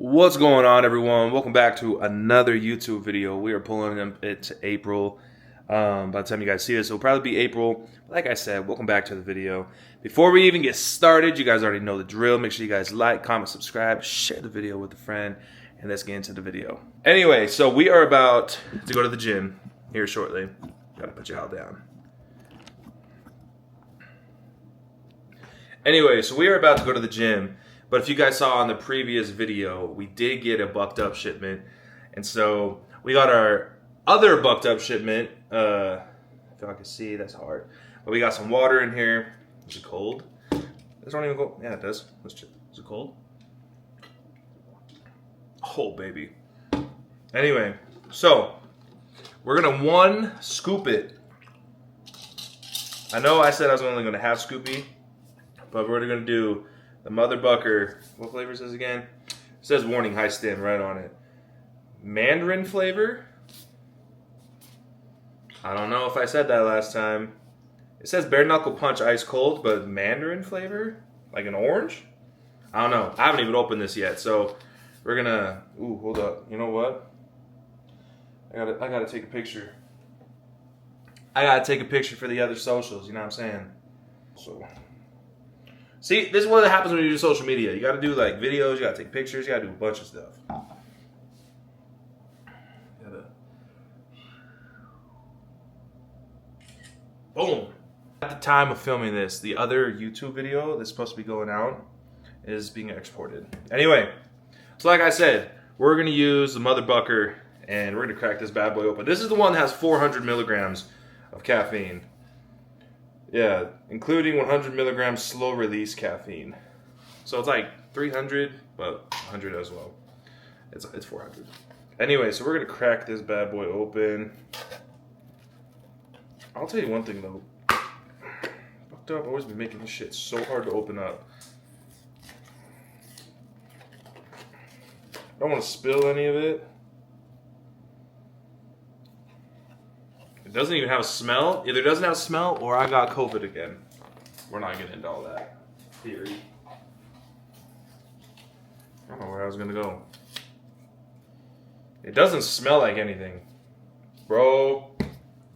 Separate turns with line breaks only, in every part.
What's going on, everyone? Welcome back to another YouTube video. We are pulling it to April. By the time you guys see this, it'll probably be April. Like I said, welcome back to the video. Before we even get started, you guys already know the drill. Make sure you guys like, comment, subscribe, share the video with a friend, and let's get into the video. Anyway, so we are about to go to the gym here shortly. Gotta put y'all down. Anyway, so we are about to go to the gym. But if you guys saw on the previous video, we did get a bucked up shipment. And so we got our other bucked up shipment. If y'all can see, that's hard. But we got some water in here. Is it cold? This don't even go. Yeah, it does. Let's check. Is it cold? Oh, baby. Anyway, so we're gonna scoop it. I know I said I was only gonna have Scoopy, but we're gonna do the Mother Bucker. What flavor is this again? It says warning high stim right on it. Mandarin flavor? I don't know if I said that last time. It says bare knuckle punch ice cold, but Mandarin flavor? Like an orange? I don't know. I haven't even opened this yet, so we're gonna. Ooh, hold up. You know what? I gotta take a picture. I gotta take a picture for the other socials. You know what I'm saying? So. See, this is what happens when you do social media. You got to do like videos, you got to take pictures, you got to do a bunch of stuff. Boom. At the time of filming this, the other YouTube video that's supposed to be going out is being exported. Anyway, so like I said, we're going to use the Mother Bucker and we're going to crack this bad boy open. This is the one that has 400 milligrams of caffeine. Yeah, including 100 milligrams slow release caffeine. So it's like 300, but 100 as well. It's 400. Anyway, so we're gonna crack this bad boy open. I'll tell you one thing though. Fucked up, I've always been making this shit so hard to open up. I don't want to spill any of it. It doesn't even have a smell. Either it doesn't have a smell or I got COVID again. We're not getting into all that theory. I don't know where I was gonna go. It doesn't smell like anything. Bro,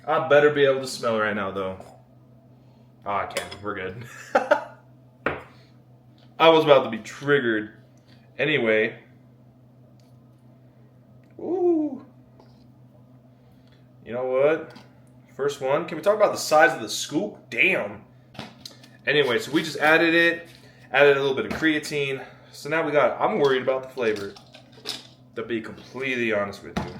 I better be able to smell right now though. Oh, I can't. We're good. I was about to be triggered. Anyway. Ooh. You know what? First one. Can we talk about the size of the scoop? Damn. Anyway, so we just added a little bit of creatine. So now I'm worried about the flavor, to be completely honest with you.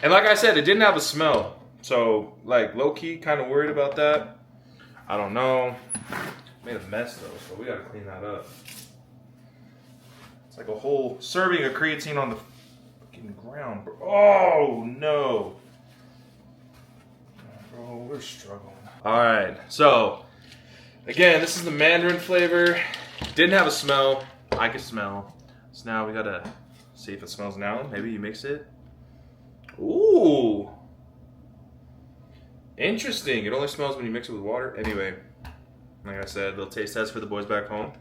And like I said, it didn't have a smell. So, like, low-key, kind of worried about that. I don't know. Made a mess, though, so we got to clean that up. It's like a whole serving of creatine on the fucking ground, bro. Oh, no. Bro, we're struggling. Alright, so again, this is the Mandarin flavor. Didn't have a smell. I could smell. So now we gotta see if it smells now. Maybe you mix it. Ooh. Interesting. It only smells when you mix it with water. Anyway, like I said, little taste test for the boys back home.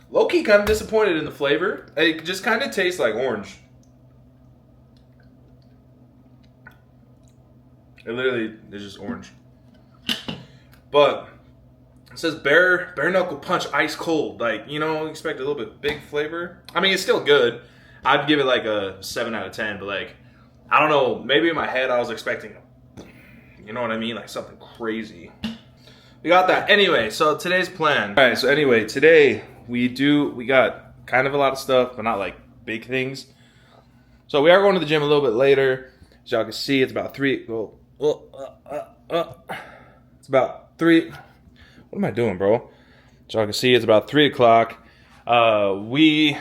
Low-key kind of disappointed in the flavor. It just kind of tastes like orange. It literally is just orange. But it says bare knuckle punch ice cold. Like, you know, expect a little bit big flavor. I mean, it's still good. I'd give it like a 7 out of 10, but like, I don't know, maybe in my head I was expecting, you know what I mean? Like something crazy. We got that. Anyway, so today's plan. All right, so anyway, today we got kind of a lot of stuff, but not like big things. So we are going to the gym a little bit later. As y'all can see, it's about 3. It's about 3. What am I doing, bro? As y'all can see, it's about 3 o'clock. We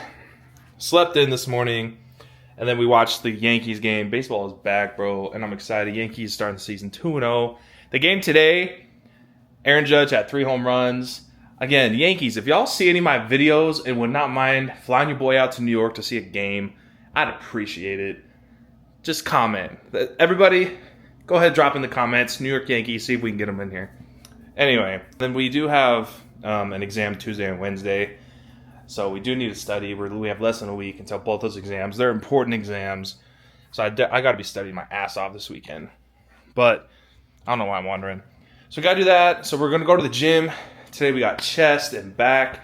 slept in this morning, and then we watched the Yankees game. Baseball is back, bro, and I'm excited. Yankees starting the season 2-0. The game today, Aaron Judge had 3 home runs. Again, Yankees, if y'all see any of my videos and would not mind flying your boy out to New York to see a game, I'd appreciate it. Just comment. Everybody, go ahead, drop in the comments, New York Yankees, see if we can get them in here. Anyway, then we do have an exam Tuesday and Wednesday. So we do need to study. We have less than a week until both those exams. They're important exams. So I got to be studying my ass off this weekend. But I don't know why I'm wondering. So we got to do that. So we're going to go to the gym. Today we got chest and back.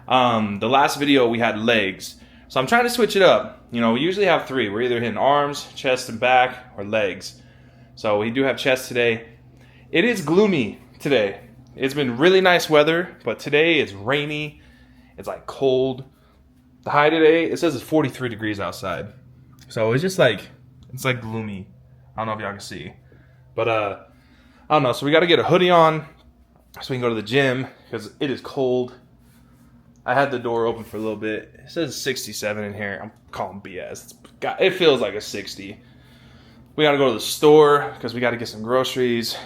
The last video we had legs. So I'm trying to switch it up. You know, we usually have 3. We're either hitting arms, chest and back, or legs. So we do have chest today. It is gloomy today. It's been really nice weather, but today it's rainy. It's like cold. The high today, it says it's 43 degrees outside. So it's just like, it's like gloomy. I don't know if y'all can see. But I don't know. So we got to get a hoodie on so we can go to the gym because it is cold. I had the door open for a little bit. It says 67 in here. I'm calling BS. It feels like a 60. We got to go to the store because we got to get some groceries.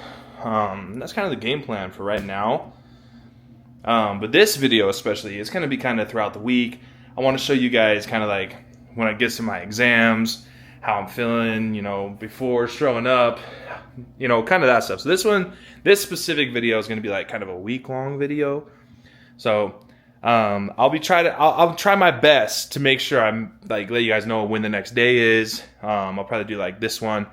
That's kind of the game plan for right now. But this video especially is going to be kind of throughout the week. I want to show you guys kind of like when I get to my exams, how I'm feeling, you know, before showing up, you know, kind of that stuff. So this specific video is going to be like kind of a week-long video. So I'll try my best to make sure I'm like let you guys know when the next day is. I'll probably do like this one,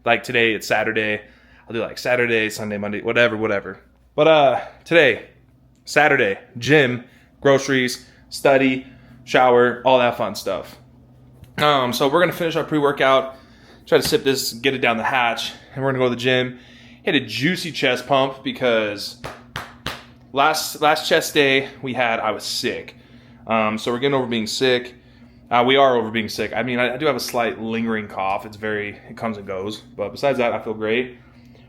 like today it's Saturday. I'll do like Saturday, Sunday, Monday, whatever. But today, Saturday, gym, groceries, study, shower, all that fun stuff. So we're gonna finish our pre-workout, try to sip this, get it down the hatch, and we're gonna go to the gym, hit a juicy chest pump because last chest day I was sick. So we're getting over being sick. We are over being sick. I mean, I do have a slight lingering cough. It comes and goes. But besides that, I feel great.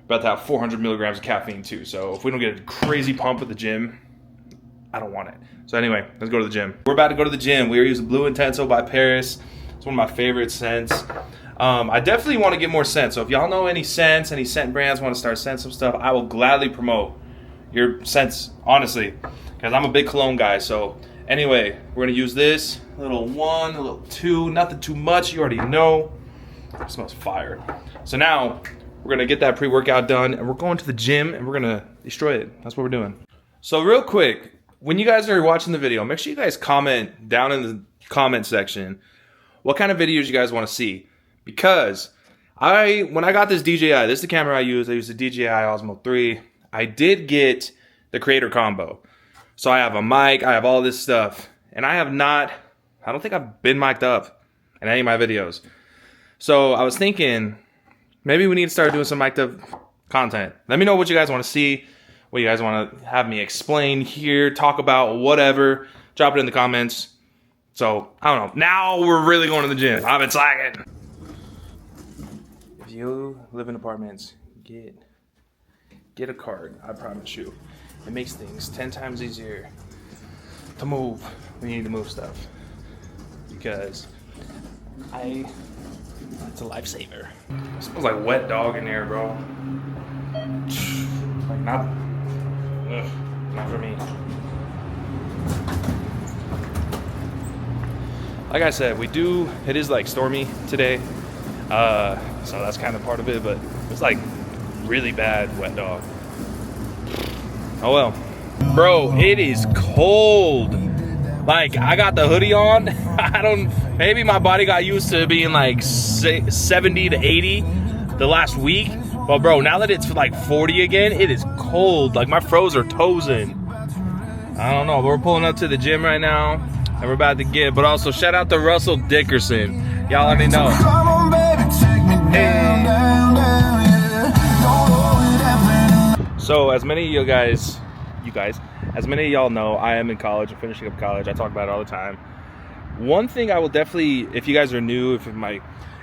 About to have 400 milligrams of caffeine too. So if we don't get a crazy pump at the gym, I don't want it. So anyway, let's go to the gym. We're about to go to the gym. We are using Blue Intenso by Paris. It's one of my favorite scents. I definitely want to get more scents. So if y'all know any scents, any scent brands want to start sending some stuff, I will gladly promote your scents, honestly, because I'm a big cologne guy. So anyway, we're gonna use this a little 1, a little 2, nothing too much. You already know. It smells fire. So now we're gonna get that pre-workout done, and we're going to the gym, and we're gonna destroy it. That's what we're doing. So real quick, when you guys are watching the video, make sure you guys comment down in the comment section what kind of videos you guys want to see. Because when I got this DJI, this is the camera I use. I use the DJI Osmo 3. I did get the creator combo. So I have a mic, I have all this stuff. And I don't think I've been mic'd up in any of my videos. So I was thinking, maybe we need to start doing some mic'd up content. Let me know what you guys want to see, what you guys want to have me explain here, talk about, whatever. Drop it in the comments. So, I don't know. Now we're really going to the gym. I've been slacking. If you live in apartments, get a card. I promise you. It makes things 10 times easier to move. We need to move stuff. Because it's a lifesaver. It smells like wet dog in here, bro. Like not for me. Like I said, it is like stormy today. So that's kind of part of it, but it's like really bad wet dog. Oh well. Bro, it is cold. Like, I got the hoodie on. Maybe my body got used to being like 70 to 80 the last week. But bro, now that it's like 40 again, it is cold. Like, my froze are toesing. I don't know, but we're pulling up to the gym right now. And we're about to get, but also shout out to Russell Dickerson. Y'all let me know. So as many of you guys, as many of y'all know, I am in college. I'm finishing up college. I talk about it all the time. One thing I will definitely, if you guys are new, if my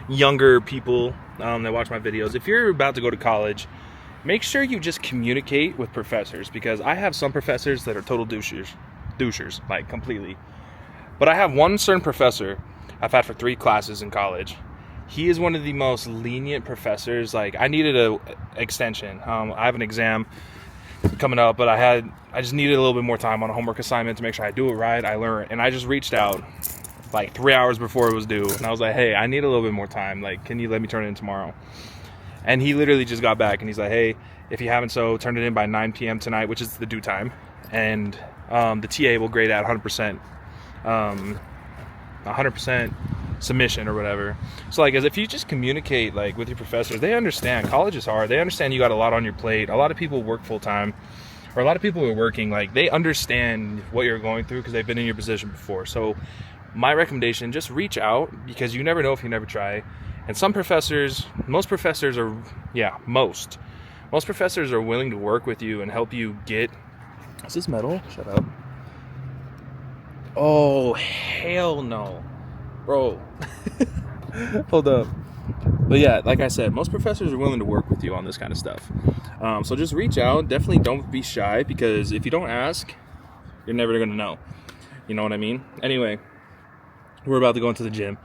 younger people that watch my videos, if you're about to go to college, make sure you just communicate with professors, because I have some professors that are total douchers, like completely. But I have one certain professor I've had for 3 classes in college he is one of the most lenient professors. Like, I needed a extension. I have an exam coming up, but I just needed a little bit more time on a homework assignment to make sure I do it right, I learn. And I just reached out like 3 hours before it was due, and I was like, hey, I need a little bit more time. Like, can you let me turn it in tomorrow? And he literally just got back, and he's like, hey, if you haven't so, turn it in by 9 p.m. tonight, which is the due time. And the TA will grade at 100%. 100% submission or whatever. So like, as if you just communicate like with your professors, they understand college is hard. They understand you got a lot on your plate. A lot of people work full time, or a lot of people are working. Like, they understand what you're going through because they've been in your position before. So my recommendation, just reach out, because you never know if you never try. And most professors are willing to work with you and help you get. Is this metal? Shut up. Oh, hell no. Bro. Hold up. But yeah, like I said, most professors are willing to work with you on this kind of stuff. So just reach out. Definitely don't be shy, because if you don't ask, you're never going to know. You know what I mean? Anyway, we're about to go into the gym.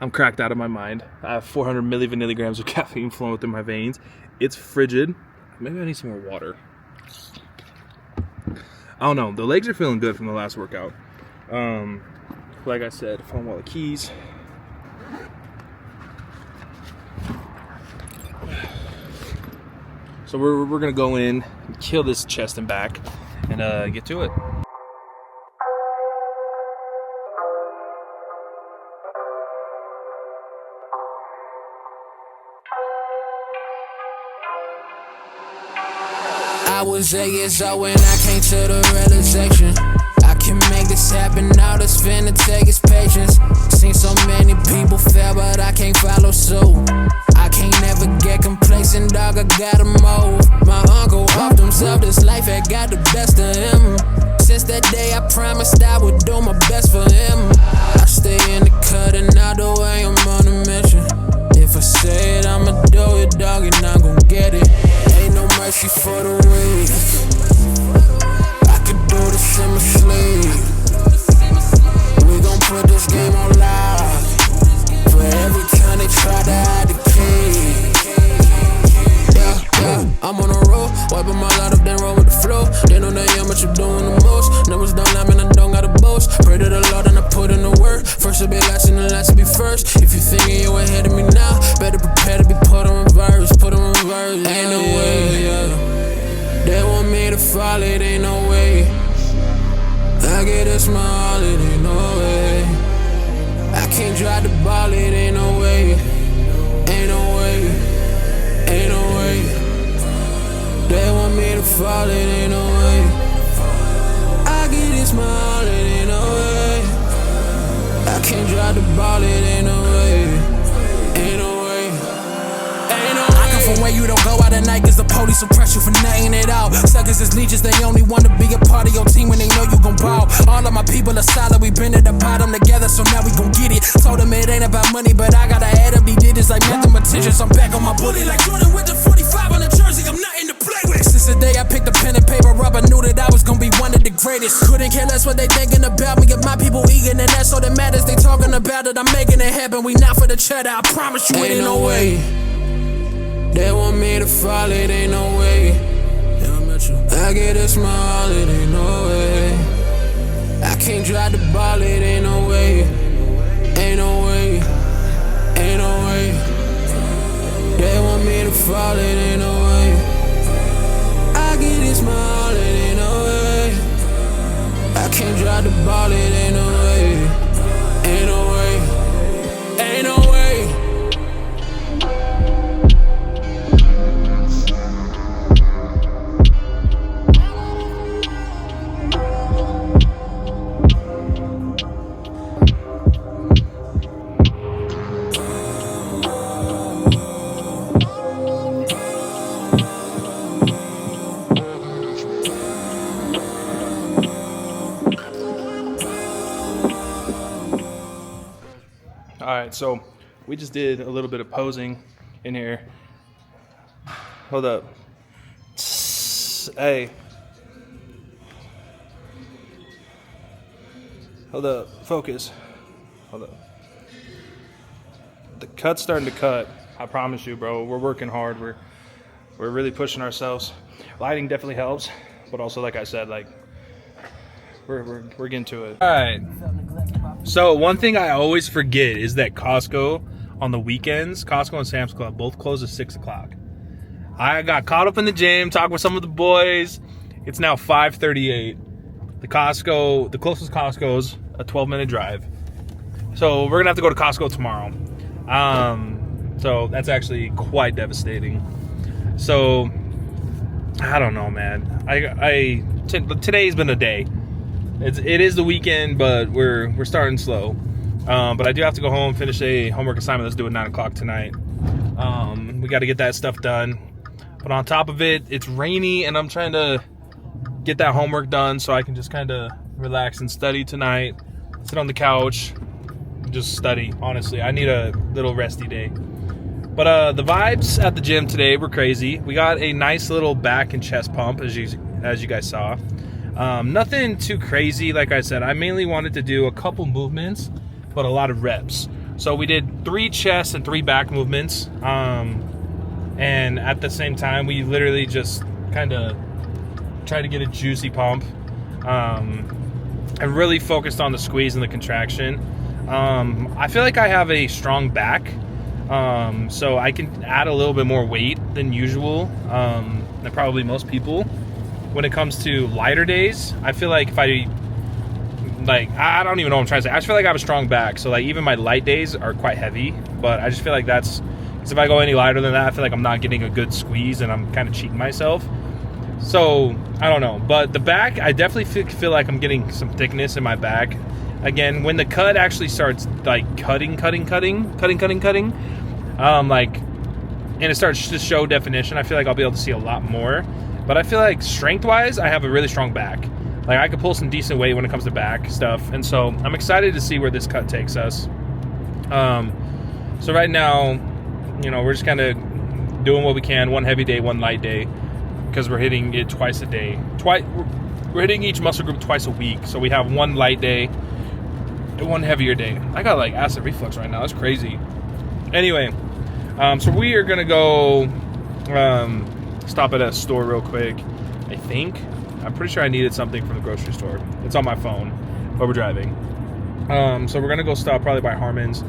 I'm cracked out of my mind. I have 400 milligrams of caffeine flowing through my veins. It's frigid. Maybe I need some more water. I don't know. The legs are feeling good from the last workout. Like I said, phone, wallet, keys. So we're gonna go in, kill this chest and back, and get to it.
I was 8 years old when I came to the realization I can make this happen, all that's finna take is patience. Seen so many people fail, but I can't follow suit. I can't never get complacent, dog, I gotta move. My uncle off himself, this life had got the best of him. Since that day I promised I would do my best for him. I stay in the cut and all the way I'm on a mission. If I say it, I'ma do it, dog, and I'm gon' get it. Ain't no mercy for the weak. I could do this in my sleep. We gon' put this game on lock. For every time they try to hide the key. Yeah, I'm on a roll, wiping my light up, then roll with the flow. They know that I'm what you're doing the most. Numbers don't lie, man, I don't gotta boast. Pray to the Lord and I put in the work. First to be last and the last to be first. If you thinking you ahead of me now, better prepare to be put on reverse. Put on reverse. Ain't no way, yeah. They want me to fall, it ain't no way. I get a smile, it ain't no way. I can't drive the ball, it ain't no way. Ain't no way. Ain't no way. They want me to fall, it ain't no way. I get a smile, it ain't no way. I can't drive the ball, it ain't no way. Ain't no way. Ain't no way. I come from where you don't go out at night, cause the police will press you for nothing at all. Suckers is leeches, they only wanna be a part of your team when they know you gon' ball. All of my people are solid, we been at the bottom together, so now we gon' get it. Told them it ain't about money, but I gotta add up these digits like mathematicians. I'm back on my bully like Jordan with the 45 on the jersey, I'm nothing to play with. Since the day I picked the pen and paper up, I knew that I was gonna be one of the greatest. Couldn't care less what they thinking about me, if my people eating, and that's all that matters. They talking about it, I'm making it happen. We not for the cheddar, I promise you it ain't no way. They want me to fall, it ain't no way. I get a smile, it ain't no way. I can't drive the ball, it ain't no way. Ain't no way. Ain't no way. They want me to fall, it ain't no way. I get a smile, it ain't no way. I can't drive the ball, it ain't no way. Ain't no way. Ain't no way.
Alright, so we just did a little bit of posing in here. Hold up. Hey. Hold up. Focus. Hold up.
cut's starting to cut. I promise you, bro. We're working hard. We're really pushing ourselves. Lighting definitely helps, but also, like I said, like we're getting to it. All right. So one thing I always forget is that Costco on the weekends, Costco and Sam's Club both close at 6 o'clock. I got caught up in the gym, talking with some of the boys. It's now 5:38. The closest Costco's a 12-minute drive. So we're gonna have to go to Costco tomorrow. So that's actually quite devastating. So I don't know, man. Today's been a day. It is the weekend, but we're starting slow. But I do have to go home, finish a homework assignment that's due at 9 o'clock tonight. We got to get that stuff done. But on top of it, it's rainy, and I'm trying to get that homework done so I can just kind of relax and study tonight. Sit on the couch, just study. Honestly, I need a little resty day. But the vibes at the gym today were crazy. We got a nice little back and chest pump, as you guys saw. Nothing too crazy. Like I said, I mainly wanted to do a couple movements, but a lot of reps. So we did 3 chest and 3 back movements. And at the same time, we literally just kind of tried to get a juicy pump. I really focused on the squeeze and the contraction. I feel like I have a strong back, so I can add a little bit more weight than usual, than probably most people. When it comes to lighter days, I feel like I don't even know what I'm trying to say. I just feel like I have a strong back, so like even my light days are quite heavy, but I just feel like because if I go any lighter than that, I feel like I'm not getting a good squeeze and I'm kind of cheating myself. So I don't know, but the back, I definitely feel like I'm getting some thickness in my back. Again, when the cut actually starts like cutting, and it starts to show definition, I feel like I'll be able to see a lot more. But I feel like strength-wise, I have a really strong back. Like I could pull some decent weight when it comes to back stuff, and so I'm excited to see where this cut takes us. So right now, we're just kind of doing what we can, one heavy day, one light day, because we're hitting it twice a day. We're hitting each muscle group twice a week, so we have one light day and one heavier day. I got like acid reflux right now. That's crazy. Anyway, so we are gonna go stop at a store real quick. I'm pretty sure I needed something from the grocery store. It's on my phone, but we're driving. So we're gonna go stop probably by Harmon's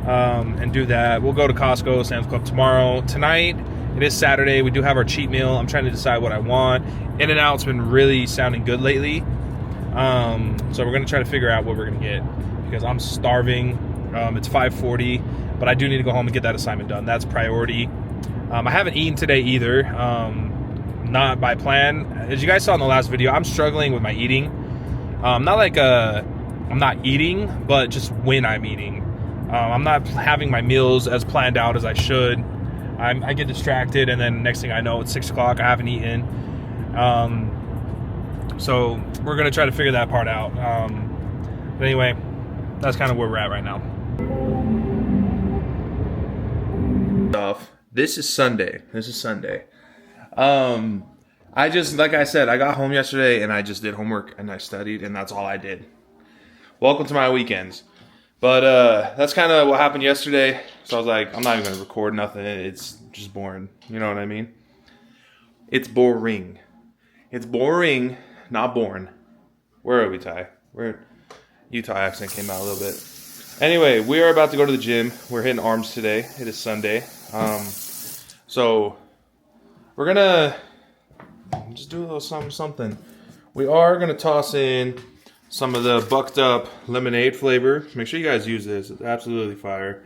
and do that. We'll go to Costco, Sam's Club tomorrow. Tonight, it is Saturday. We do have our cheat meal. I'm trying to decide what I want. In-N-Out's been really sounding good lately. So we're gonna try to figure out what we're gonna get because I'm starving. It's 5:40, but I do need to go home and get that assignment done. That's priority. I haven't eaten today either. Not by plan. As you guys saw in the last video, I'm struggling with my eating. I'm not eating, but just when I'm eating. I'm not having my meals as planned out as I should. I get distracted, and then next thing I know, it's 6 o'clock. I haven't eaten. So we're gonna try to figure that part out. But anyway, that's kind of where we're at right now. This is Sunday. Like I said, I got home yesterday and I just did homework and I studied, and that's all I did. Welcome to my weekends. But that's kind of what happened yesterday. So I was like, I'm not even going to record nothing. It's just boring. You know what I mean? It's boring. It's boring, not born. Where are we, Ty? Utah accent came out a little bit. Anyway, we are about to go to the gym. We're hitting arms today. It is Sunday. So we're going to just do a little something. We are going to toss in some of the bucked up lemonade flavor. Make sure you guys use this. It's absolutely fire.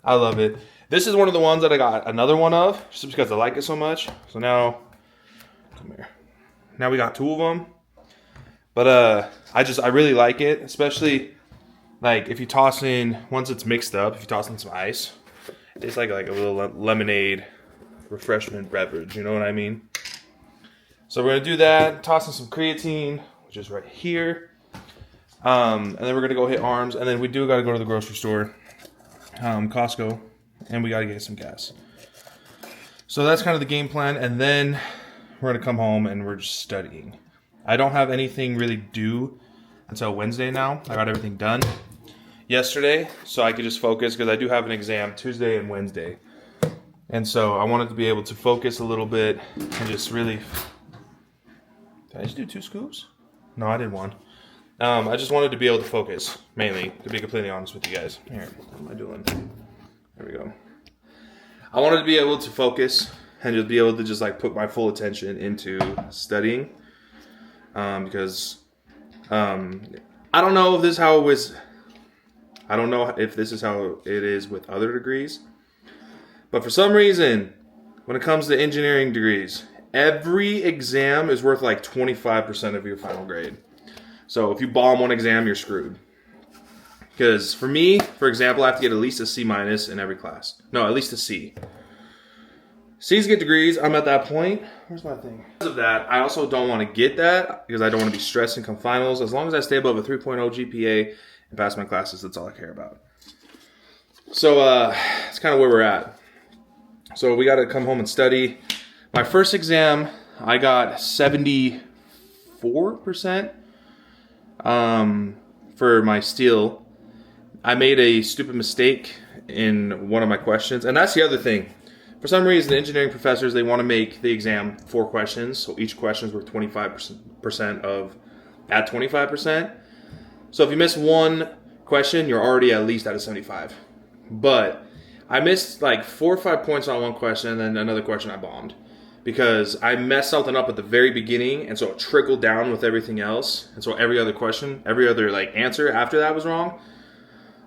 I love it. This is one of the ones that I got another one of just because I like it so much. So now, come here. Now we got 2 of them. But I really like it, especially like if you toss in, once it's mixed up, if you toss in some ice, it's like a little lemonade refreshment beverage, you know what I mean? So we're gonna do that, toss in some creatine, which is right here. And then we're gonna go hit arms, and then we do gotta go to the grocery store, Costco, and we gotta get some gas. So that's kind of the game plan, and then we're gonna come home and we're just studying. I don't have anything really due until Wednesday now. I got everything done.
yesterday so I could just focus because I do have an exam Tuesday and Wednesday. And so I wanted to be able to focus a little bit and just really... Did I just do 2 scoops? No, I did 1. I just wanted to be able to focus, mainly, to be completely honest with you guys. Here, what am I doing? There we go. I wanted to be able to focus and just be able to just like put my full attention into studying. Because I don't know if this is how it was. I don't know if this is how it is with other degrees. But for some reason, when it comes to engineering degrees, every exam is worth like 25% of your final grade. So if you bomb one exam, you're screwed. Because for me, for example, I have to get at least a C- in every class. No, at least a C. C's get degrees. I'm at that point. Where's my thing? Because of that, I also don't want to get that because I don't want to be stressing come finals. As long as I stay above a 3.0 GPA and pass my classes, that's all I care about. So that's kind of where we're at. So we got to come home and study. My first exam, I got 74% for my steel. I made a stupid mistake in one of my questions. And that's the other thing. For some reason, the engineering professors, they want to make the exam 4 questions. So each question is worth 25% of that 25%. So if you miss one question, you're already at least at a 75. But I missed like 4 or 5 points on one question, and then another question I bombed because I messed something up at the very beginning, and so it trickled down with everything else, and so every other question, every other like answer after that was wrong.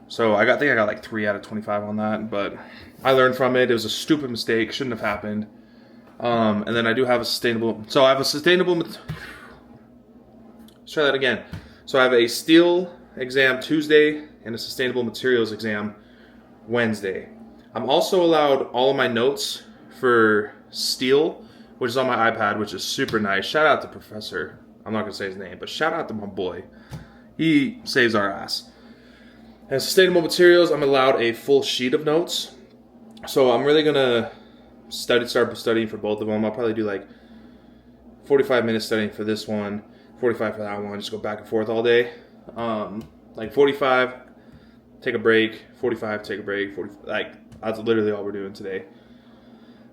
So I think I got like 3 out of 25 on that, but I learned from it. It was a stupid mistake, shouldn't have happened. And then I do have a sustainable. So I have a sustainable. Let's try that again. So I have a steel exam Tuesday and a sustainable materials exam Wednesday. I'm also allowed all of my notes for steel, which is on my iPad, which is super nice. Shout out to Professor. I'm not going to say his name, but shout out to my boy. He saves our ass. And sustainable materials, I'm allowed a full sheet of notes. So I'm really going to start studying for both of them. I'll probably do like 45 minutes studying for this one, 45 for that one. Just go back and forth all day. Like 45, take a break, 45, take a break, 40, like that's literally all we're doing today.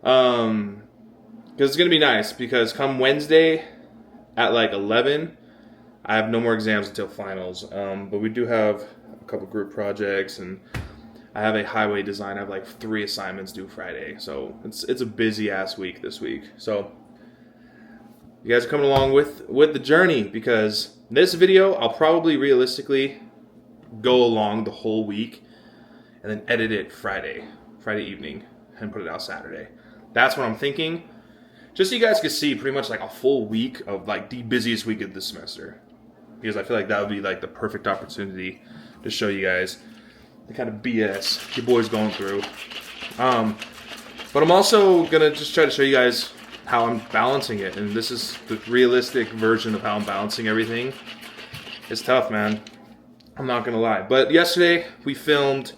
Because it's going to be nice because come Wednesday at like 11, I have no more exams until finals. But we do have a couple group projects and I have a highway design. I have like 3 assignments due Friday. So it's a busy ass week this week. So you guys are coming along with the journey because this video, I'll probably realistically go along the whole week and then edit it Friday evening and put it out Saturday. That's what I'm thinking. Just so you guys can see pretty much like a full week of like the busiest week of the semester. Because I feel like that would be like the perfect opportunity to show you guys the kind of BS your boy's going through. But I'm also gonna just try to show you guys how I'm balancing it. And this is the realistic version of how I'm balancing everything. It's tough, man. I'm not gonna lie. But yesterday we filmed,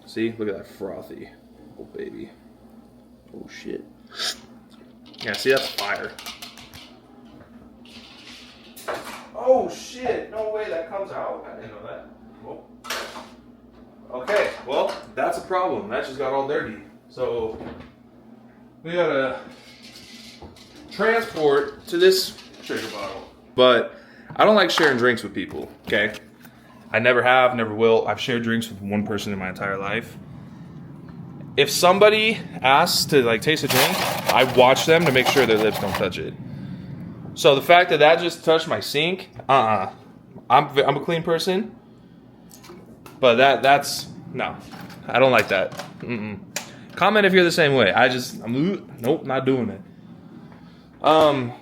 see, look at that frothy. Oh, baby. Oh, shit. Yeah, see, that's fire. Oh, shit. No way that comes out. I didn't know that. Whoa. Okay, well, that's a problem. That just got all dirty. So, we gotta transport to this sugar bottle. But I don't like sharing drinks with people, okay? I never have, never will. I've shared drinks with one person in my entire life. If somebody asks to like taste a drink, I watch them to make sure their lips don't touch it. So the fact that that just touched my sink, I'm a clean person, but that's no, I don't like that. Comment if you're the same way. Nope, not doing it. So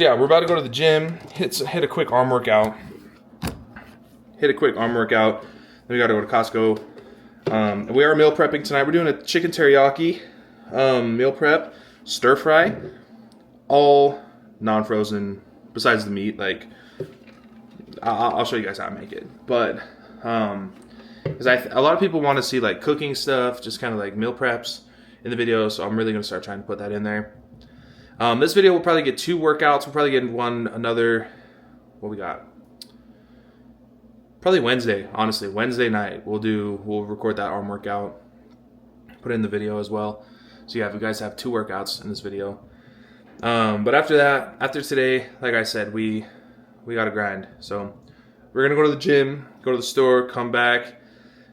yeah, we're about to go to the gym. Hit a quick arm workout. Then we gotta go to Costco. We are meal prepping tonight. We're doing a chicken teriyaki meal prep, stir fry, all non-frozen. Besides the meat, like I'll show you guys how I make it. But because a lot of people want to see like cooking stuff, just kind of like meal preps in the video. So I'm really gonna start trying to put that in there. This video will probably get 2 workouts. We'll probably get another. What we got? probably Wednesday. Honestly, Wednesday night we'll record that arm workout, put it in the video as well. So yeah, you guys have 2 workouts in this video. But after that, after today, like I said, we gotta grind. So we're gonna go to the gym, go to the store, come back,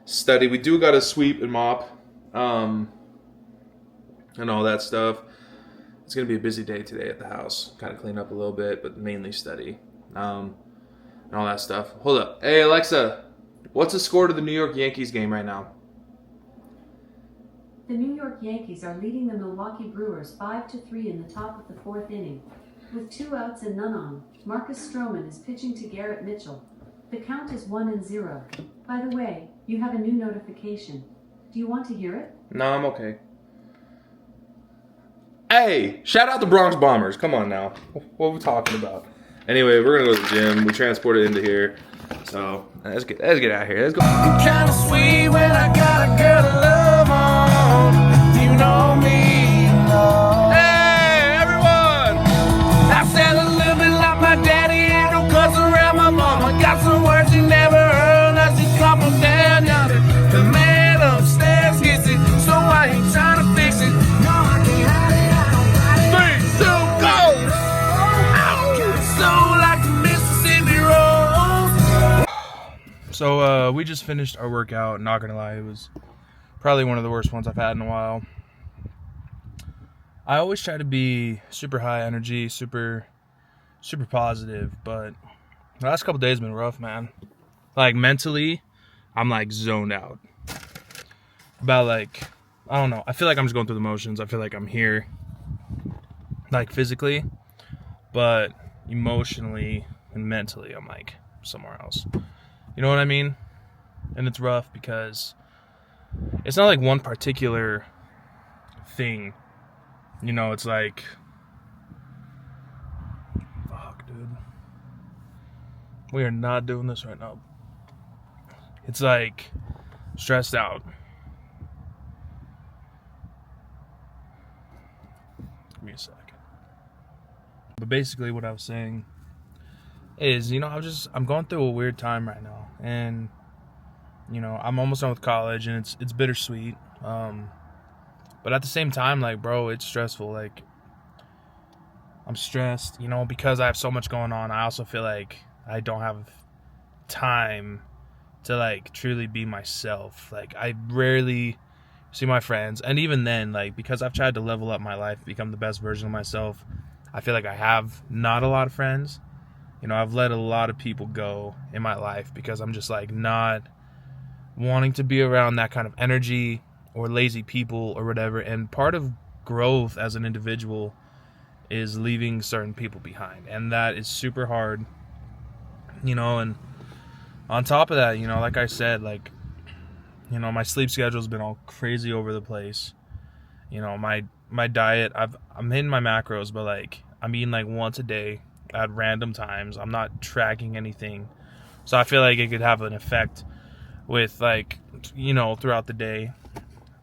study. We do gotta sweep and mop, and all that stuff. It's gonna be a busy day today at the house. Kind of clean up a little bit, but mainly study, and all that stuff. Hold up, hey Alexa, what's the score to the New York Yankees game right now?
The New York Yankees are leading the Milwaukee Brewers 5-3 in the top of the 4th inning. With 2 outs and none on, Marcus Stroman is pitching to Garrett Mitchell. The count is 1-0. By the way, you have a new notification. Do you want to hear it?
No, I'm okay. Hey, shout out the Bronx Bombers. Come on now. What are we talking about? Anyway, we're going to go to the gym. We transported into here. So, let's get out of here. Let's go.
Kinda sweet when I got a girl to love on. You know me.
Hey, everyone!
I sound a little bit like my daddy, ain't no cuss around my mama. Got some words you never heard as you come from down yonder. The man upstairs gets it, so I ain't trying to fix it. No, I can't hide it, I don't got it.
3, 2, go!
So like the Mississippi Road.
So we just finished our workout. Not gonna lie, it was probably one of the worst ones I've had in a while. I always try to be super high energy, super positive, but the last couple days have been rough, man. Like mentally, I'm like zoned out. About like, I don't know. I feel like I'm just going through the motions. I feel like I'm here, like physically, but emotionally and mentally, I'm like somewhere else. You know what I mean? And it's rough because it's not like one particular thing. You know, it's like, fuck, dude. We are not doing this right now. It's like stressed out. Give me a sec. But basically what I was saying is, you know, I'm going through a weird time right now. And, you know, I'm almost done with college and it's bittersweet. But at the same time, like, bro, it's stressful. Like, I'm stressed, you know, because I have so much going on. I also feel like I don't have time to, like, truly be myself. Like, I rarely see my friends. And even then, like, because I've tried to level up my life, become the best version of myself, I feel like I have not a lot of friends. You know, I've let a lot of people go in my life because I'm just, like, not wanting to be around that kind of energy or lazy people or whatever. And part of growth as an individual is leaving certain people behind, and that is super hard, you know. And on top of that, you know, like I said, like, you know, my sleep schedule's been all crazy over the place. You know, my diet, I'm hitting my macros, but like I'm eating like once a day at random times. I'm not tracking anything, so I feel like it could have an effect with, like, you know, throughout the day.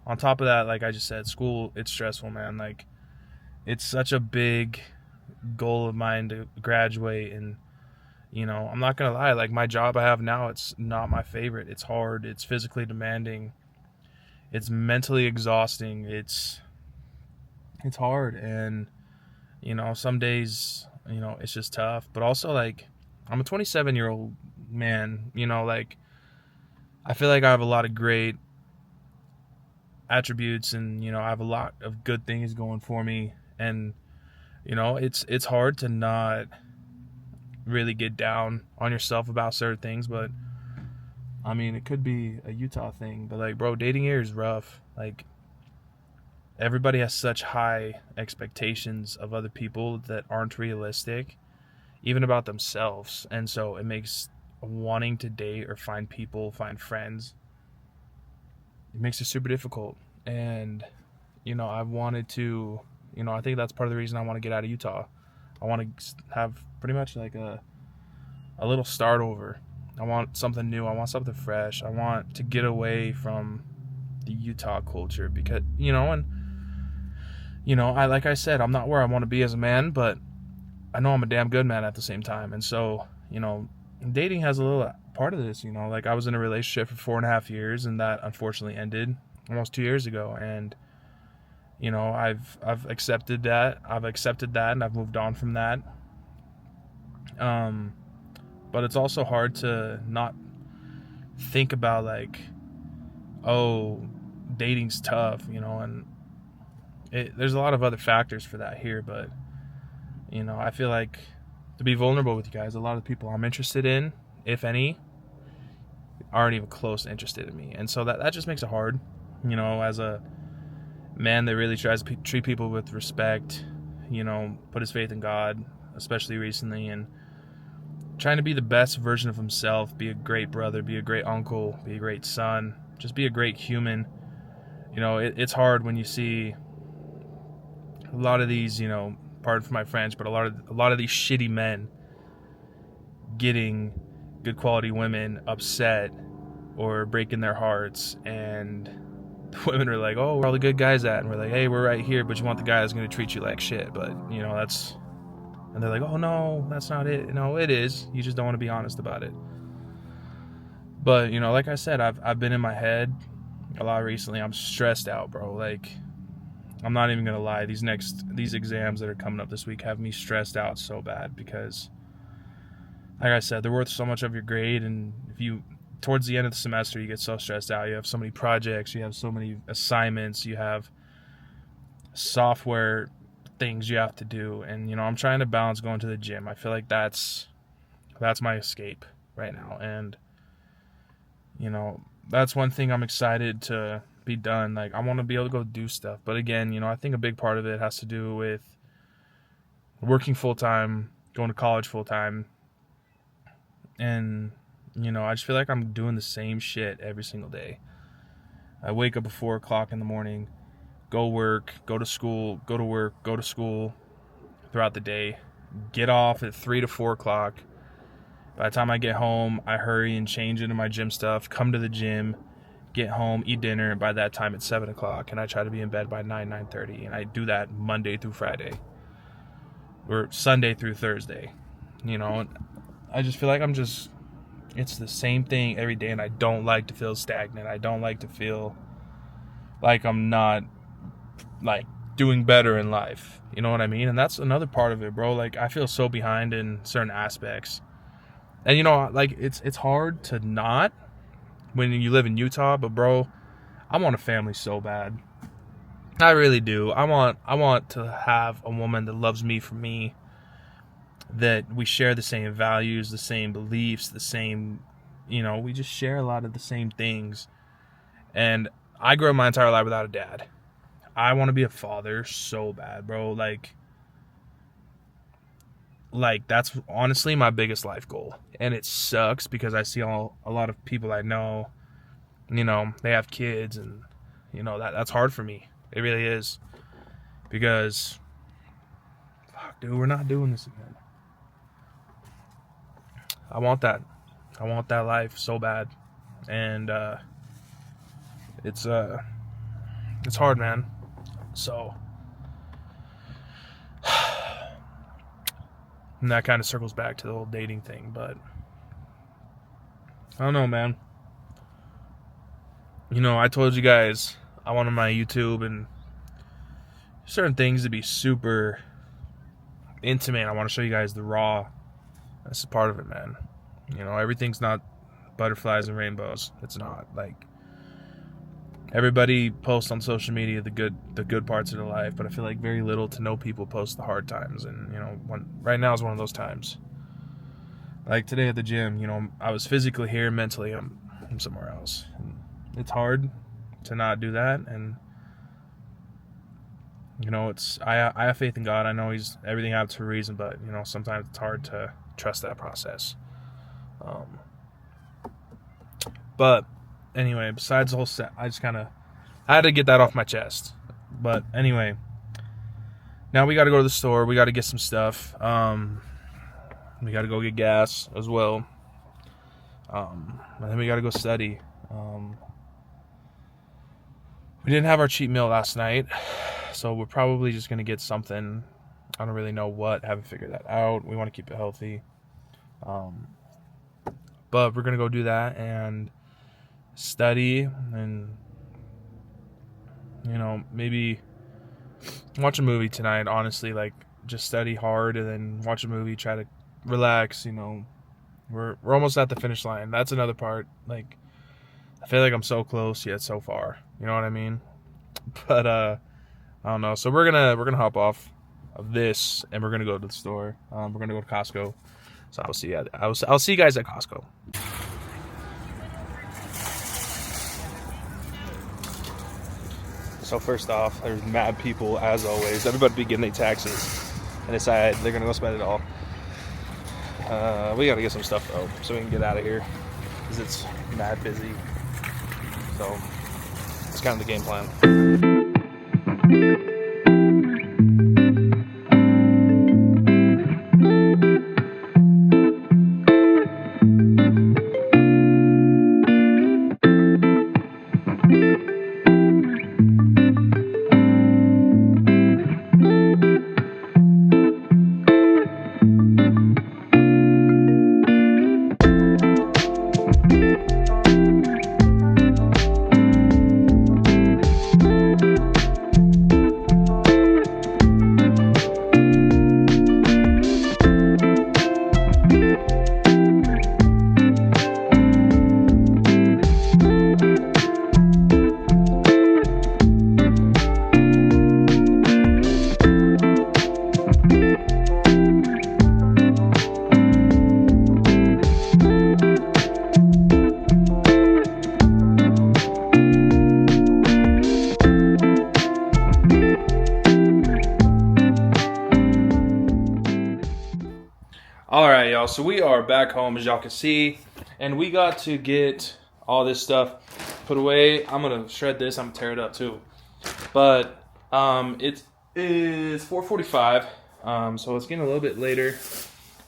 On top of that, like I just said, school, it's stressful, man. Like, it's such a big goal of mine to graduate. And, you know, I'm not going to lie. Like, my job I have now, it's not my favorite. It's hard. It's physically demanding. It's mentally exhausting. It's hard. And, you know, some days, you know, it's just tough. But also, like, I'm a 27-year-old man, you know, like, I feel like I have a lot of great attributes, and, you know, I have a lot of good things going for me. And, you know, it's hard to not really get down on yourself about certain things. But I mean, it could be a Utah thing, but like, bro, dating here is rough. Like, everybody has such high expectations of other people that aren't realistic, even about themselves. And so it makes wanting to date or find people, find friends, it makes it super difficult. And, you know, I wanted to, you know, I think that's part of the reason I want to get out of Utah. I want to have pretty much like a little start over. I want something new. I want something fresh. I want to get away from the Utah culture because, you know, and, you know, like I said, I'm not where I want to be as a man, but I know I'm a damn good man at the same time. And so, you know, dating has a little part of this, you know. Like, I was in a relationship for 4.5 years, and that unfortunately ended almost 2 years ago. And you know, I've accepted that. And I've moved on from that. But it's also hard to not think about, like, oh, dating's tough, you know, and there's a lot of other factors for that here. But you know, I feel like, to be vulnerable with you guys, a lot of the people I'm interested in, if any, aren't even close to interested in me. And so that just makes it hard, you know, as a man that really tries to treat people with respect, you know, put his faith in God, especially recently, and trying to be the best version of himself, be a great brother, be a great uncle, be a great son, just be a great human. You know, it's hard when you see a lot of these, you know, pardon for my French, but a lot of these shitty men getting good quality women upset or breaking their hearts, and the women are like, oh, where are all the good guys at? And we're like, hey, we're right here, but you want the guy that's going to treat you like shit. But you know, and they're like, oh no, that's not it. No, it is. You just don't want to be honest about it. But you know, like I said, I've been in my head a lot recently. I'm stressed out, bro. Like, I'm not even gonna lie. These exams that are coming up this week have me stressed out so bad, because, like I said, they're worth so much of your grade. And if you, towards the end of the semester, you get so stressed out. You have so many projects. You have so many assignments. You have software things you have to do. And you know, I'm trying to balance going to the gym. I feel like that's my escape right now. And you know, that's one thing I'm excited to be done. Like, I want to be able to go do stuff. But again, you know, I think a big part of it has to do with working full-time, going to college full-time. And, you know, I just feel like I'm doing the same shit every single day. I wake up at 4 o'clock in the morning, go work, go to school, go to work, go to school throughout the day, get off at 3 to 4 o'clock. By the time I get home, I hurry and change into my gym stuff, come to the gym, get home, eat dinner, and by that time it's 7 o'clock, and I try to be in bed by 9:30, and I do that Monday through Friday, or Sunday through Thursday, you know. And I just feel like it's the same thing every day, and I don't like to feel stagnant. I don't like to feel like I'm not, like, doing better in life, you know what I mean? And that's another part of it, bro. Like, I feel so behind in certain aspects. And you know, like, it's hard to not when you live in Utah, but bro, I want a family so bad. I really do. I want to have a woman that loves me for me, that we share the same values, the same beliefs, the same, you know, we just share a lot of the same things. And I grew up my entire life without a dad. I want to be a father so bad, bro. Like that's honestly my biggest life goal. And it sucks because I see a lot of people I know, you know, they have kids, and you know, that's hard for me. It really is. Because fuck, dude, we're not doing this again. I want that life so bad. And it's hard, man. So and that kind of circles back to the whole dating thing, but I don't know, man. You know, I told you guys I wanted my YouTube and certain things to be super intimate. I want to show you guys the raw. That's a part of it, man. You know, everything's not butterflies and rainbows. It's not. Like, everybody posts on social media the good parts of their life, but I feel like very little to no people post the hard times. And you know, right now is one of those times. Like today at the gym, you know, I was physically here, mentally I'm somewhere else. And it's hard to not do that. And you know, I have faith in God. I know everything happens for a reason, but you know, sometimes it's hard to trust that process. But anyway, besides the whole set, I had to get that off my chest. But anyway, now we got to go to the store. We got to get some stuff. We got to go get gas as well. And then we got to go study. We didn't have our cheat meal last night, so we're probably just going to get something. I don't really know what. Haven't figured that out. We want to keep it healthy. But we're gonna go do that and study and, you know, maybe watch a movie tonight. Honestly, like, just study hard and then watch a movie, try to relax. You know, we're almost at the finish line. That's another part. Like, I feel like I'm so close yet so far. You know what I mean? But I don't know. So we're gonna hop off of this and we're gonna go to the store. We're gonna go to Costco. So I'll see you guys at Costco. So first off, there's mad people as always. Everybody be getting their taxes and decide they're gonna go spend it all. We gotta get some stuff though, so we can get out of here because it's mad busy. So it's kind of the game plan. Alright, y'all, so we are back home, as y'all can see, and we got to get all this stuff put away. I'm going to shred this, I'm going to tear it up too. But it is 4:45, so it's getting a little bit later.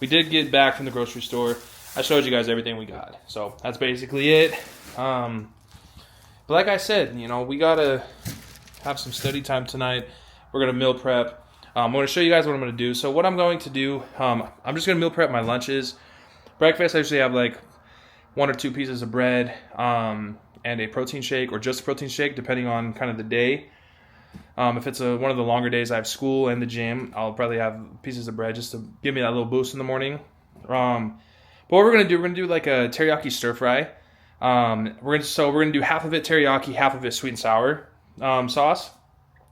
We did get back from the grocery store. I showed you guys everything we got, so that's basically it. But like I said, you know, we got to have some study time tonight. We're going to meal prep. I'm going to show you guys what I'm going to do. So what I'm going to do, I'm just going to meal prep my lunches. Breakfast, I usually have like 1 or 2 pieces of bread and a protein shake, or just a protein shake, depending on kind of the day. If it's one of the longer days I have school and the gym, I'll probably have pieces of bread just to give me that little boost in the morning. But what we're going to do like a teriyaki stir fry. We're going to do half of it teriyaki, half of it sweet and sour sauce.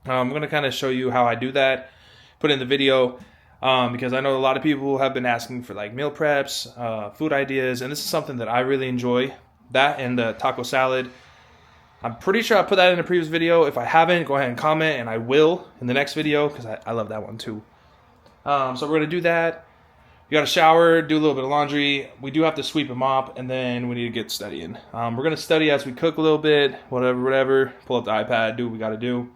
I'm going to kind of show you how I do that. Put in the video because I know a lot of people have been asking for like meal preps, food ideas, and this is something that I really enjoy. That and the taco salad. I'm pretty sure I put that in a previous video. If I haven't, go ahead and comment, and I will in the next video because I love that one too. So we're going to do that. You got to shower, do a little bit of laundry. We do have to sweep and mop, and then we need to get studying. We're going to study as we cook a little bit, whatever. Pull up the iPad, do what we got to do.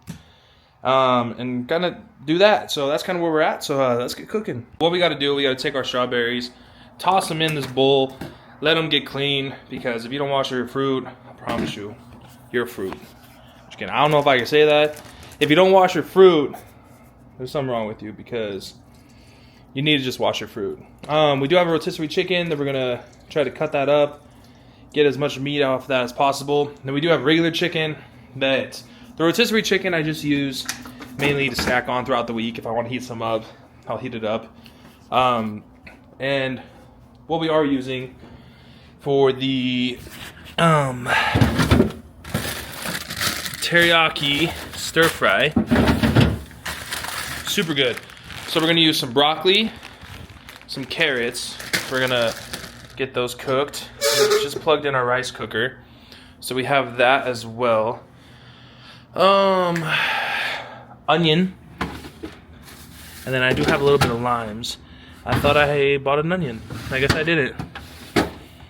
And kind of do that. So that's kind of where we're at. So let's get cooking. What we got to do, we got to take our strawberries, toss them in this bowl, let them get clean, because if you don't wash your fruit, I promise you, you're a fruit. Just kidding. I don't know if I can say that. If you don't wash your fruit, there's something wrong with you, because you need to just wash your fruit. We do have a rotisserie chicken that we're going to try to cut that up, get as much meat off of that as possible. Then we do have regular chicken that... The rotisserie chicken I just use mainly to snack on throughout the week. If I want to heat some up, I'll heat it up. And what we are using for the teriyaki stir fry, super good. So we're going to use some broccoli, some carrots. We're going to get those cooked. We just plugged in our rice cooker. So we have that as well. Onion, and then I do have a little bit of limes. I thought I bought an onion. I guess I didn't.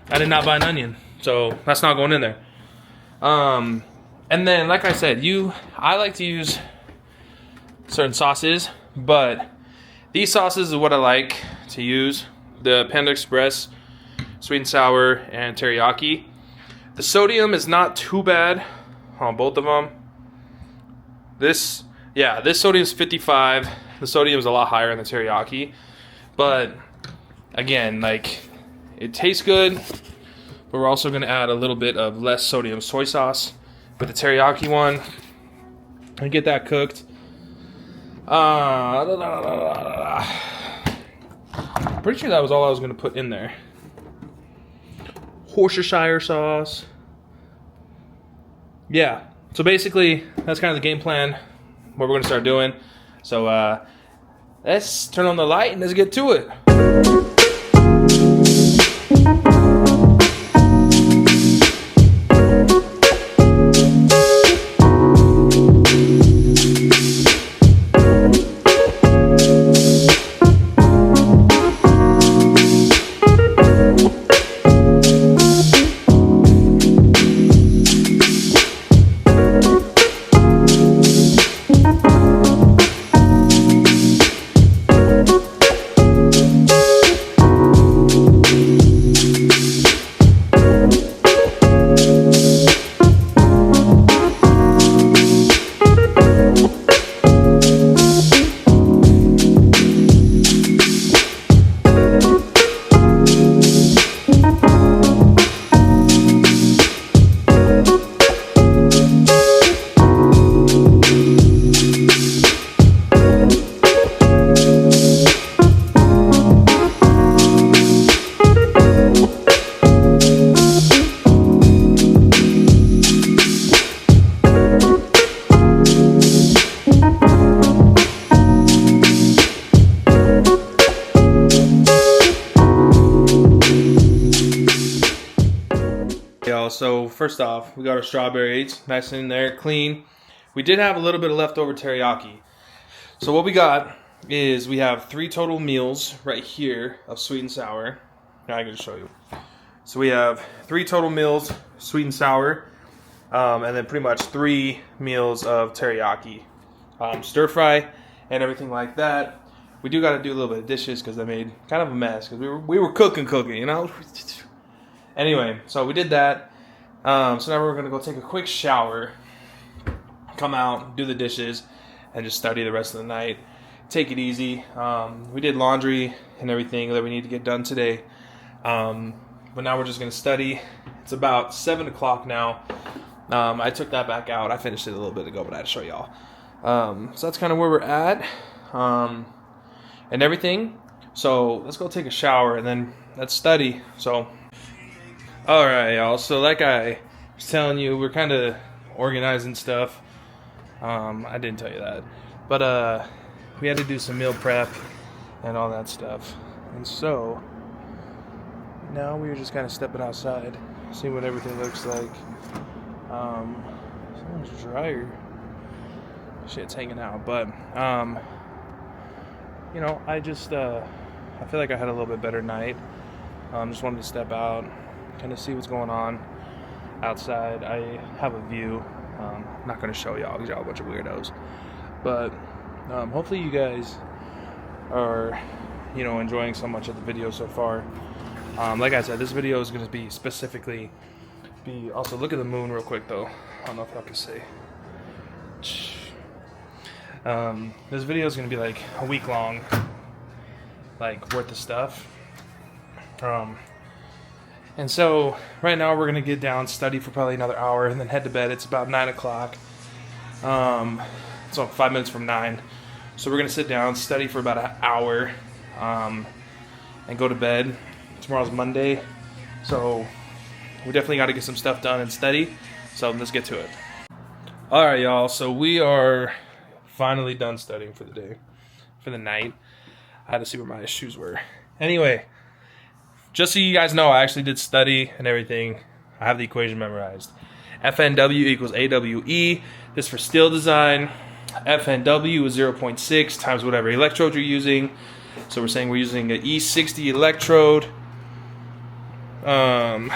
I did not buy an onion, so that's not going in there. And then, like I said, I like to use certain sauces, but these sauces are what I like to use. The Panda Express, sweet and sour, and teriyaki. The sodium is not too bad on both of them. This sodium is 55. The sodium is a lot higher in the teriyaki, but again, like, it tastes good. but we're also going to add a little bit of less sodium soy sauce with the teriyaki one and get that cooked. Pretty sure that was all I was going to put in there. Worcestershire sauce. Yeah, so basically that's kind of the game plan, what we're going to start doing. So let's turn on the light and let's get to it. So first off, we got our strawberries nice and in there, clean. We did have a little bit of leftover teriyaki. So what we got is we have 3 total meals right here of sweet and sour. Now I can just show you. So we have 3 total meals, sweet and sour, and then pretty much 3 meals of teriyaki, stir fry, and everything like that. We do got to do a little bit of dishes because I made kind of a mess because we were cooking, you know. Anyway, so we did that. So now we're gonna go take a quick shower, come out, do the dishes, and just study the rest of the night. Take it easy. We did laundry and everything that we need to get done today. But now we're just gonna study. It's about 7 o'clock now. I took that back out. I finished it a little bit ago, but I had to show y'all. So that's kind of where we're at, and everything. So let's go take a shower and then let's study. So. Alright, y'all, so like I was telling you, we're kind of organizing stuff. I didn't tell you that. But we had to do some meal prep and all that stuff. And so, now we're just kind of stepping outside, seeing what everything looks like. Sounds drier. Shit's hanging out. But, you know, I feel like I had a little bit better night. Just wanted to step out, kind of see what's going on outside. I have a view. I'm not going to show y'all because y'all are a bunch of weirdos. But hopefully you guys are, you know, enjoying so much of the video so far. Like I said, this video is going to be specifically also look at the moon real quick though. I don't know if y'all can see. This video is going to be like a week long, like worth of stuff. And so right now we're gonna get down, study for probably another hour, and then head to bed. It's about 9 o'clock. So 5 minutes from 9. So we're gonna sit down, study for about an hour, and go to bed. Tomorrow's Monday, so we definitely got to get some stuff done and study. So let's get to it. All right, y'all. So we are finally done studying for the day, for the night. I had to see where my shoes were. Anyway. Just so you guys know, I actually did study and everything. I have the equation memorized. FNW equals AWE. This for steel design. FNW is 0.6 times whatever electrode you're using. So we're saying we're using an E60 electrode. I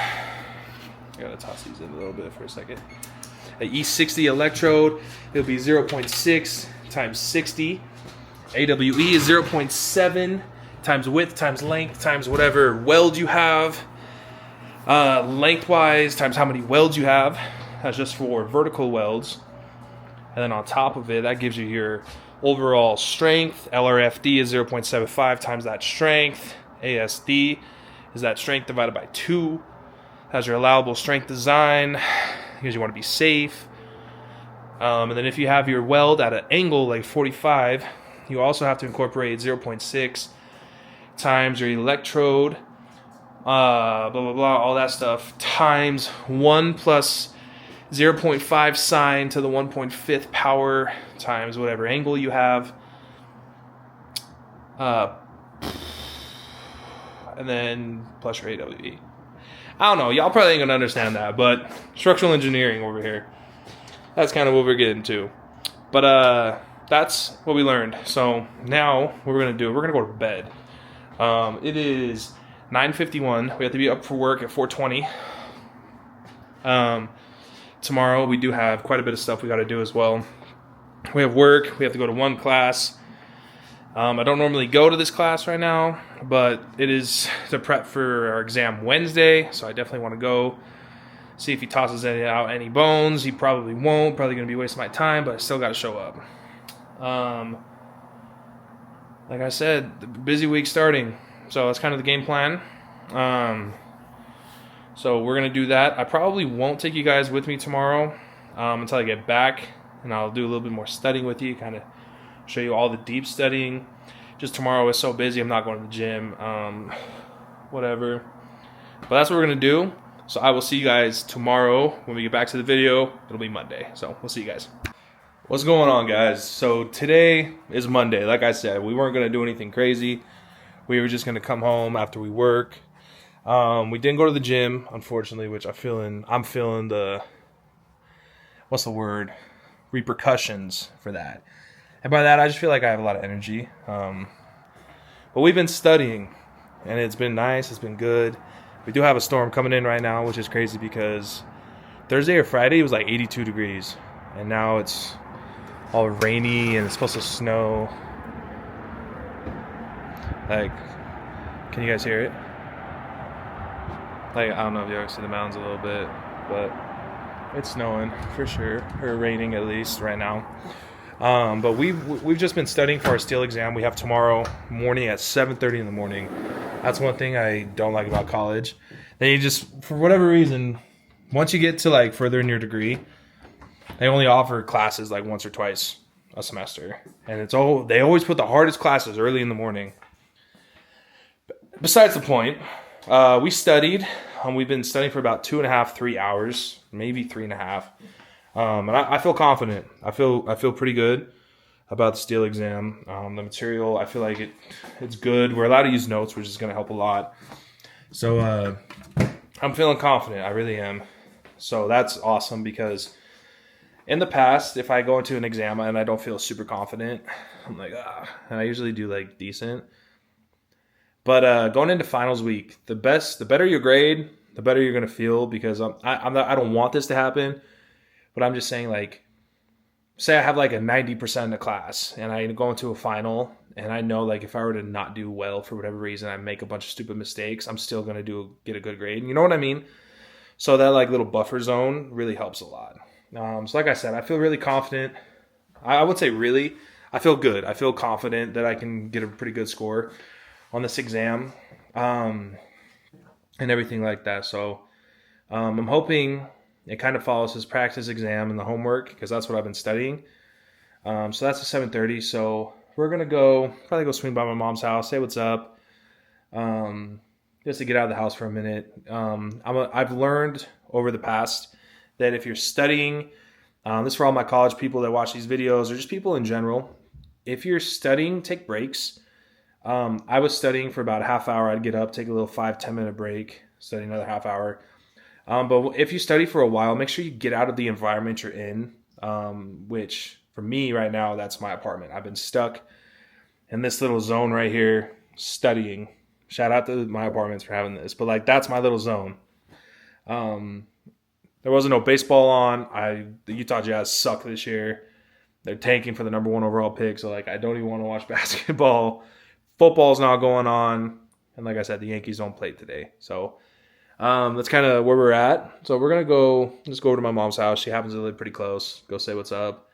gotta toss these in a little bit for a second. An E60 electrode, it'll be 0.6 times 60. AWE is 0.7 times width times length times whatever weld you have. Lengthwise times how many welds you have. That's just for vertical welds. And then on top of it, that gives you your overall strength. LRFD is 0.75 times that strength. ASD is that strength divided by 2. Has your allowable strength design because you want to be safe. And then if you have your weld at an angle like 45, you also have to incorporate 0.6 times your electrode, blah, blah, blah, all that stuff, times 1 plus 0.5 sine to the 1.5 power times whatever angle you have. And then plus your AWE. I don't know. Y'all probably ain't going to understand that, but structural engineering over here. That's kind of what we're getting to. But that's what we learned. So now what we're going to do, we're going to go to bed. It is 9:51. We have to be up for work at 4:20. Tomorrow we do have quite a bit of stuff we got to do as well. We have work. We have to go to one class. I don't normally go to this class right now, but it is to prep for our exam Wednesday, so I definitely want to go. See if he tosses out any bones. He probably won't. Probably going to be wasting my time, but I still got to show up. Like I said, the busy week starting, so that's kind of the game plan. So we're going to do that. I probably won't take you guys with me tomorrow until I get back, and I'll do a little bit more studying with you, kind of show you all the deep studying. Just tomorrow is so busy, I'm not going to the gym, whatever. But that's what we're going to do. So I will see you guys tomorrow when we get back to the video. It'll be Monday, so we'll see you guys. What's going on, guys? So today is Monday. Like I said, we weren't going to do anything crazy. We were just going to come home after we work. We didn't go to the gym, unfortunately, which I'm feeling the, what's the word? Repercussions for that. And by that, I just feel like I have a lot of energy. But we've been studying, and it's been nice. It's been good. We do have a storm coming in right now, which is crazy because Thursday or Friday it was like 82 degrees. And now it's all rainy, and it's supposed to snow. Like, can you guys hear it? Like, I don't know if you ever see the mountains a little bit, but it's snowing for sure, or raining at least right now. But we've just been studying for our steel exam. We have tomorrow morning at 7:30 in the morning. That's one thing I don't like about college. They just, for whatever reason, once you get to like further in your degree, they only offer classes like once or twice a semester, and they always put the hardest classes early in the morning. Besides the point, we studied. We've been studying for about 2.5, 3 hours, maybe 3.5. And I feel confident. I feel pretty good about the steel exam. The material, I feel like it's good. We're allowed to use notes, which is going to help a lot. So I'm feeling confident. I really am. So that's awesome because in the past, if I go into an exam and I don't feel super confident, I'm like, and I usually do like decent. But going into finals week, the better your grade, the better you're going to feel because I don't want this to happen. But I'm just saying, like, say I have like a 90% in a class and I go into a final and I know like if I were to not do well for whatever reason, I make a bunch of stupid mistakes, I'm still going to get a good grade. You know what I mean? So that like little buffer zone really helps a lot. So like I said, I feel really confident. I would say really, I feel good. I feel confident that I can get a pretty good score on this exam and everything like that. So I'm hoping it kind of follows his practice exam and the homework because that's what I've been studying. So that's at 7:30. So we're going to probably go swing by my mom's house, say what's up, just to get out of the house for a minute. I've learned over the past that if you're studying, this is for all my college people that watch these videos or just people in general, if you're studying, take breaks. I was studying for about a half hour. I'd get up, take a little 5-10 minute break, study another half hour. But if you study for a while, make sure you get out of the environment you're in, which for me right now, that's my apartment. I've been stuck in this little zone right here studying. Shout out to my apartments for having this, but like that's my little zone. There wasn't no baseball on. The Utah Jazz suck this year. They're tanking for the number 1 overall pick, so like I don't even want to watch basketball. Football's not going on, and like I said, the Yankees don't play today, so. That's kind of where we're at. So we're going to just go over to my mom's house. She happens to live pretty close. Go say what's up,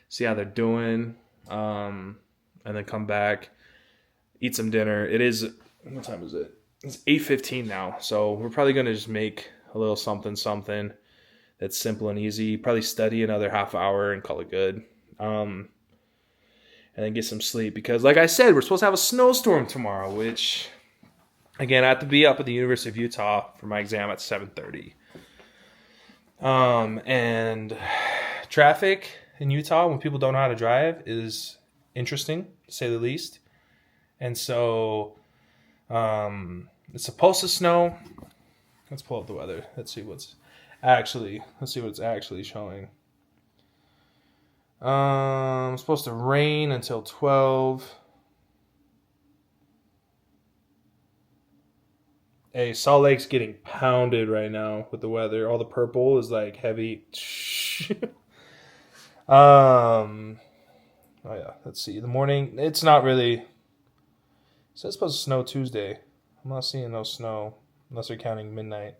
see how they're doing, and then come back, eat some dinner. What time is it? It's 8:15 now. So we're probably going to just make a little something that's simple and easy. Probably study another half hour and call it good. And then get some sleep because, like I said, we're supposed to have a snowstorm tomorrow, which, again, I have to be up at the University of Utah for my exam at 7:30. And traffic in Utah when people don't know how to drive is interesting, to say the least. And so it's supposed to snow. Let's pull up the weather. Let's see what it's actually showing. It's supposed to rain until 12. Hey, Salt Lake's getting pounded right now with the weather. All the purple is like heavy. Oh yeah, let's see. The morning, it's not really. So it's supposed to snow Tuesday. I'm not seeing no snow unless they're counting midnight.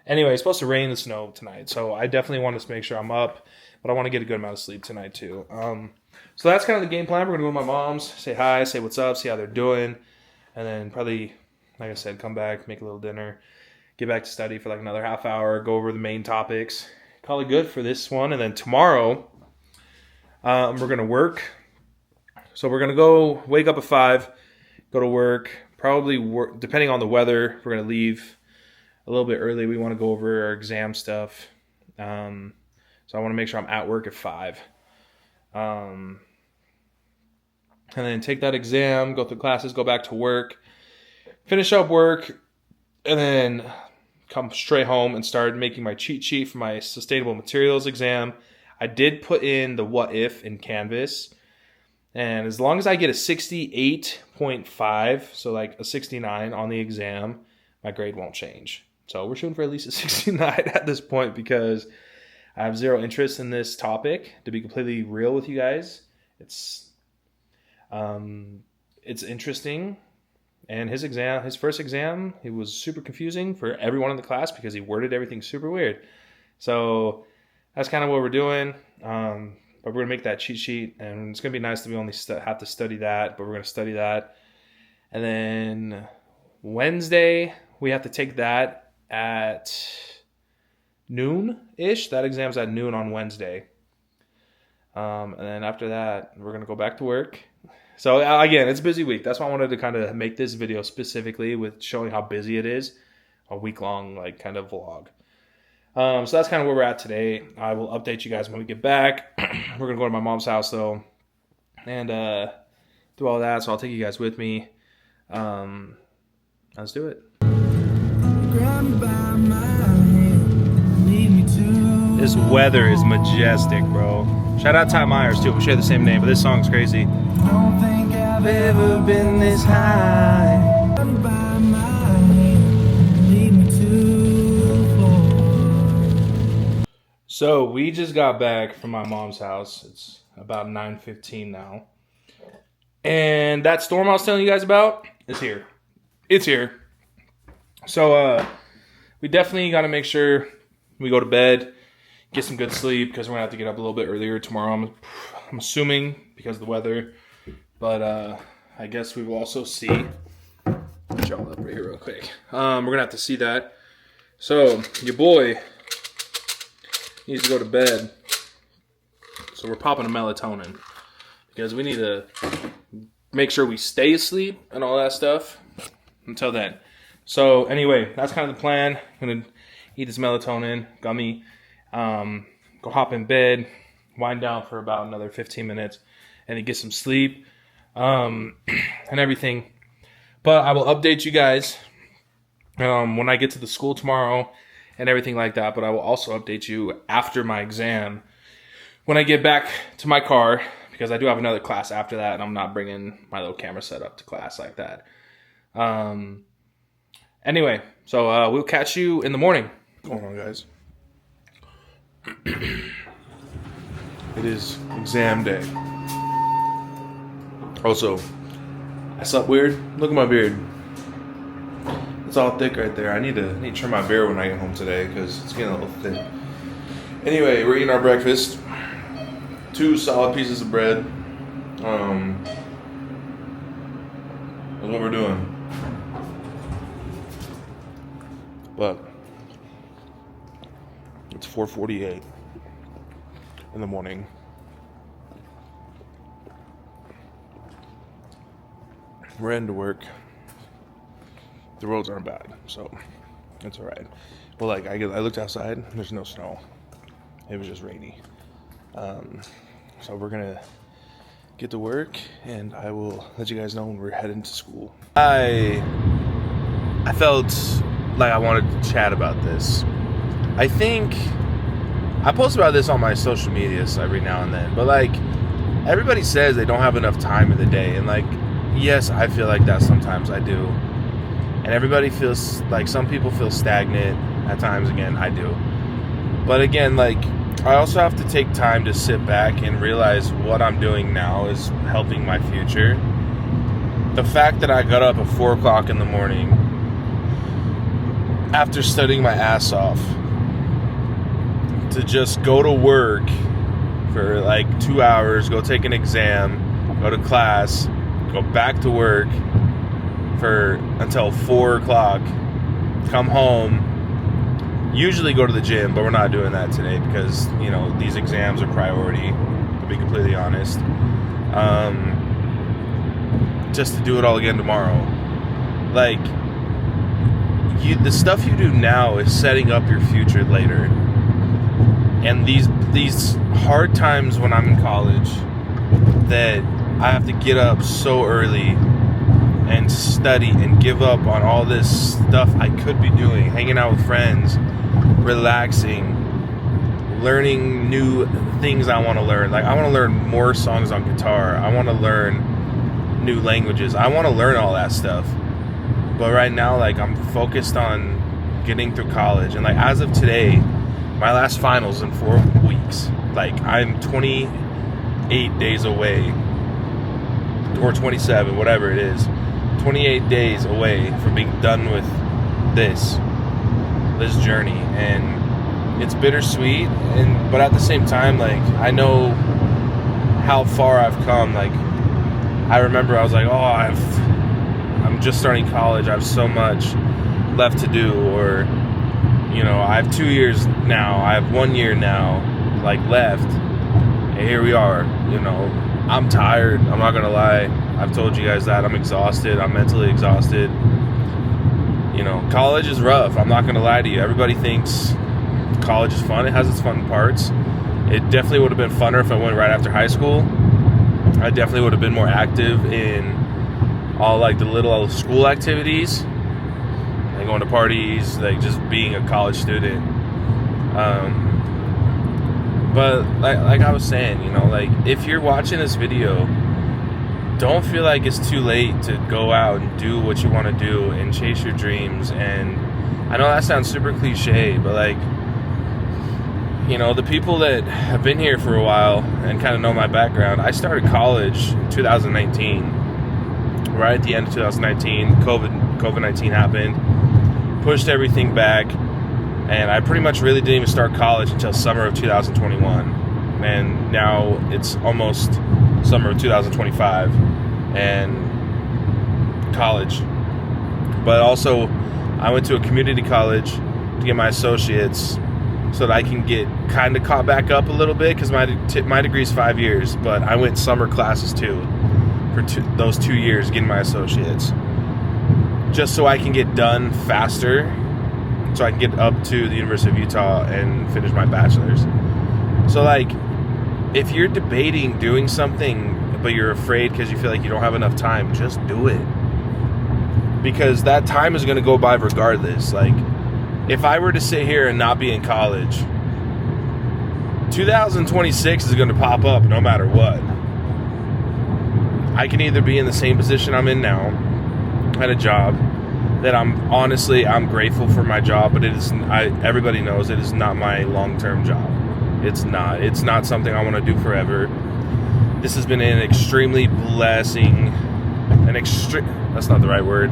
Anyway, it's supposed to rain and snow tonight, so I definitely want to make sure I'm up, but I want to get a good amount of sleep tonight too. So that's kind of the game plan. We're gonna go to my mom's, say hi, say what's up, see how they're doing, and then probably, like I said, come back, make a little dinner, get back to study for like another half hour, go over the main topics, call it good for this one, and then tomorrow we're gonna work. So we're gonna go wake up at 5, go to work, probably work depending on the weather. We're gonna leave a little bit early. We want to go over our exam stuff. So I want to make sure I'm at work at 5. And then take that exam, go through classes, go back to work, finish up work, and then come straight home and start making my cheat sheet for my sustainable materials exam. I did put in the what if in Canvas. And as long as I get a 68.5, so like a 69 on the exam, my grade won't change. So we're shooting for at least a 69 at this point because I have zero interest in this topic. To be completely real with you guys, it's interesting. And his first exam, it was super confusing for everyone in the class because he worded everything super weird. So that's kind of what we're doing. But we're going to make that cheat sheet, and it's going to be nice that we only have to study that, but we're going to study that. And then Wednesday, we have to take that at noon-ish. That exam's at noon on Wednesday. And then after that, we're going to go back to work. So again, it's a busy week. That's why I wanted to kind of make this video specifically with showing how busy it is. A week-long like kind of vlog. So that's kind of where we're at today. I will update you guys when we get back. We're going to go to my mom's house though. And do all that. So I'll take you guys with me. Let's do it. This weather is majestic, bro. Shout out Ty Myers too. We share the same name, but this song's crazy. Don't think I've ever been this high. So we just got back from my mom's house. It's about 9:15 now. And that storm I was telling you guys about is here. It's here. So we definitely got to make sure we go to bed, get some good sleep, because we're going to have to get up a little bit earlier tomorrow, I'm assuming, because of the weather. But I guess we will also see. Put y'all up right here real quick. We're going to have to see that. So your boy needs to go to bed. So we're popping a melatonin because we need to make sure we stay asleep and all that stuff until then. So anyway, that's kind of the plan. I'm going to eat this melatonin gummy, go hop in bed, wind down for about another 15 minutes, and then get some sleep and everything. But I will update you guys when I get to the school tomorrow and everything like that. But I will also update you after my exam when I get back to my car, because I do have another class after that, and I'm not bringing my little camera set up to class like that. Anyway, so we'll catch you in the morning. What's going on, guys? It is exam day. Also, I slept weird. Look at my beard. It's all thick right there. I need to trim my beard when I get home today because it's getting a little thin. Anyway, we're eating our breakfast. 2 solid pieces of bread. That's what we're doing. But
It's 4:48 in the morning. We're heading to work. The roads aren't bad, so it's all right. Well, like I looked outside. There's no snow. It was just rainy. So we're gonna get to work, and I will let you guys know when we're heading to school. I felt like I wanted to chat about this. I think I post about this on my social media every now and then, but like everybody says they don't have enough time in the day, and like yes, I feel like that sometimes. I do. And everybody feels like some people feel stagnant at times. Again, I do. But again, like I also have to take time to sit back and realize what I'm doing now is helping my future. The fact that I got up at 4 o'clock in the morning after studying my ass off to just go to work for like 2 hours, go take an exam, go to class, go back to work for until 4 o'clock, come home, usually go to the gym, but we're not doing that today because, you know, these exams are priority, to be completely honest. Just to do it all again tomorrow. Like, the stuff you do now is setting up your future later. And these hard times when I'm in college that I have to get up so early and study and give up on all this stuff I could be doing, hanging out with friends, relaxing, learning new things I want to learn. Like I want to learn more songs on guitar. I want to learn new languages. I want to learn all that stuff. But right now, like I'm focused on getting through college. And like as of today, my last finals in 4 weeks. Like I'm 28 days away, or 27, whatever it is. 28 days away from being done with this journey, and it's bittersweet, but at the same time, like I know how far I've come. Like I remember I was like, I'm just starting college, I have so much left to do, or you know, I have 2 years now, I have 1 year now like left, and here we are. You know, I'm tired, I'm not gonna lie. I've told you guys that. I'm exhausted. I'm mentally exhausted. You know, college is rough. I'm not going to lie to you. Everybody thinks college is fun. It has its fun parts. It definitely would have been funner if I went right after high school. I definitely would have been more active in all like the little school activities, like going to parties, like just being a college student. But like I was saying, you know, like if you're watching this video, don't feel like it's too late to go out and do what you want to do and chase your dreams. And I know that sounds super cliche, but like, you know, the people that have been here for a while and kind of know my background, I started college in 2019, right at the end of 2019. COVID-19 happened, pushed everything back, and I pretty much really didn't even start college until summer of 2021. And now it's almost summer of 2025 and college. But also I went to a community college to get my associates so that I can get kind of caught back up a little bit, because my degree is 5 years, but I went summer classes too for those 2 years getting my associates, just so I can get done faster, so I can get up to the University of Utah and finish my bachelor's. So like, if you're debating doing something but you're afraid because you feel like you don't have enough time, just do it, because that time is going to go by regardless. Like if I were to sit here and not be in college, 2026 is going to pop up no matter what. I can either be in the same position I'm in now at a job that I'm grateful for my job, but everybody knows it is not my long-term job. It's not something I want to do forever. This has been an extremely blessing, that's not the right word.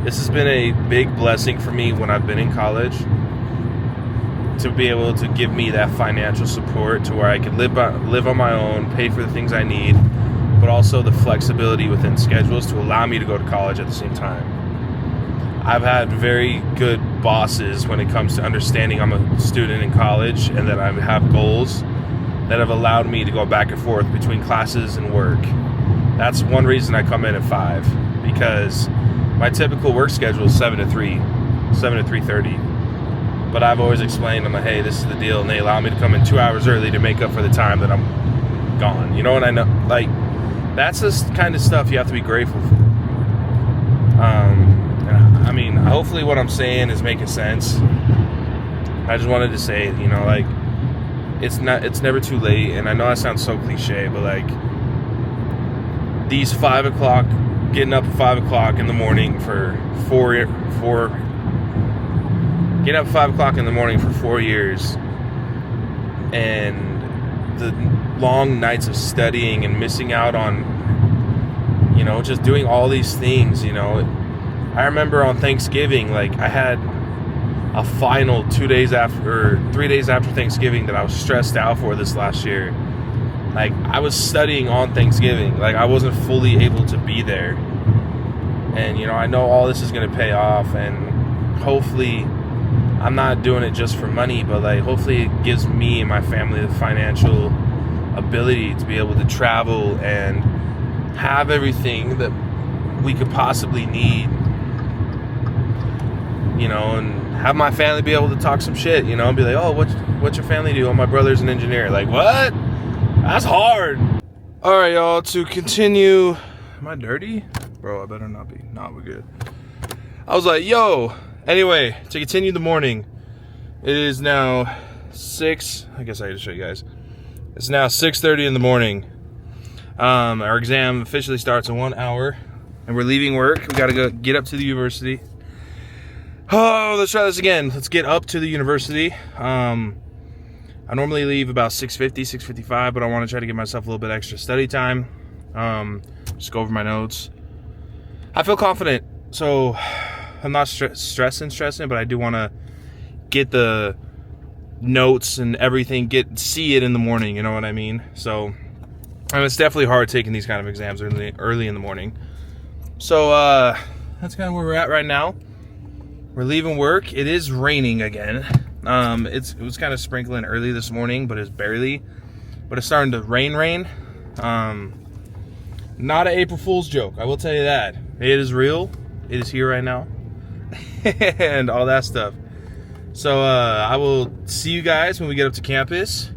This has been a big blessing for me when I've been in college, to be able to give me that financial support to where I can live on my own, pay for the things I need, but also the flexibility within schedules to allow me to go to college at the same time. I've had very good bosses when it comes to understanding I'm a student in college and that I have goals that have allowed me to go back and forth between classes and work. That's one reason I come in at 5, because my typical work schedule is 7 to 3, 7 to 3:30. But I've always explained, I'm like, hey, this is the deal, and they allow me to come in 2 hours early to make up for the time that I'm gone. You know what I know? Like, that's the kind of stuff you have to be grateful for. I mean, hopefully what I'm saying is making sense. I just wanted to say, you know, like, it's never too late, and I know that sounds so cliche, but like, these 5 o'clock, getting up at 5 o'clock in the morning for getting up at 5 o'clock in the morning for 4 years, and the long nights of studying and missing out on, you know, just doing all these things, you know. I remember on Thanksgiving, like, I had a final 3 days after Thanksgiving that I was stressed out for this last year. Like, I was studying on Thanksgiving. Like, I wasn't fully able to be there. And, you know, I know all this is going to pay off, and hopefully I'm not doing it just for money, but, like, hopefully it gives me and my family the financial ability to be able to travel and have everything that we could possibly need, you know, and have my family be able to talk some shit, you know, and be like, oh, what's your family do? Oh, my brother's an engineer. Like, what? That's hard. All right, y'all, to continue. Am I dirty? Bro, I better not be. Nah, we're good. I was like, yo. Anyway, to continue the morning, it is now 6. I guess I gotta show you guys. It's now 6:30 in the morning. Our exam officially starts in 1 hour, and we're leaving work. We gotta go get up to the university. Oh, let's try this again. Let's get up to the university. I normally leave about 6:50, 6:55, but I want to try to give myself a little bit extra study time. Just go over my notes. I feel confident, so I'm not stressing, but I do want to get the notes and everything, see it in the morning, you know what I mean? So, and it's definitely hard taking these kind of exams early in the morning. So, that's kind of where we're at right now. We're leaving work. It is raining again. It was kind of sprinkling early this morning, but it's barely. But it's starting to rain. Not an April Fool's joke, I will tell you that. It is real. It is here right now. And all that stuff. So I will see you guys when we get up to campus.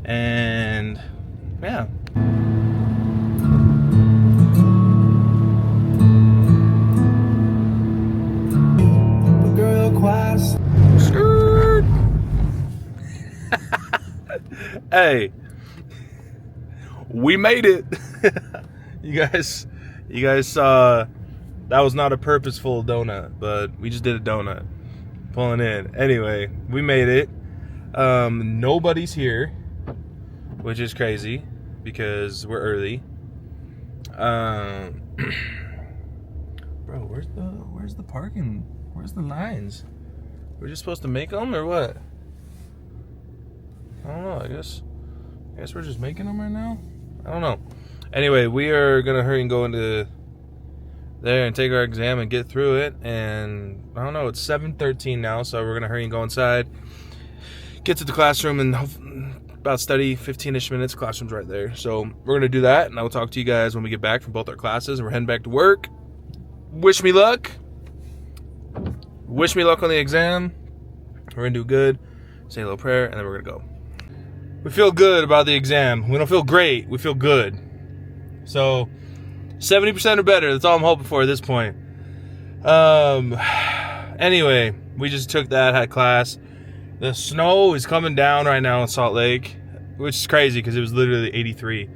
And yeah. Skirt. Hey, we made it. You guys saw that was not a purposeful donut, but we just did a donut pulling in. Anyway, we made it. Nobody's here, which is crazy because we're early. Bro, where's the parking? Where's the lines? We're just supposed to make them or what? I don't know. I guess we're just making them right now. I don't know. Anyway, we are gonna hurry and go into there and take our exam and get through it. And I don't know. It's 7:13 now, so we're gonna hurry and go inside, get to the classroom, and about study 15-ish minutes. Classroom's right there, so we're gonna do that, and I will talk to you guys when we get back from both our classes. And we're heading back to work. Wish me luck. Wish me luck on the exam. We're gonna do good. Say a little prayer, and then we're gonna go. We feel good about the exam. We don't feel great. We feel good. So 70% or better. That's all I'm hoping for at this point. Anyway, we just took that, had class. The snow is coming down right now in Salt Lake, which is crazy because it was literally 83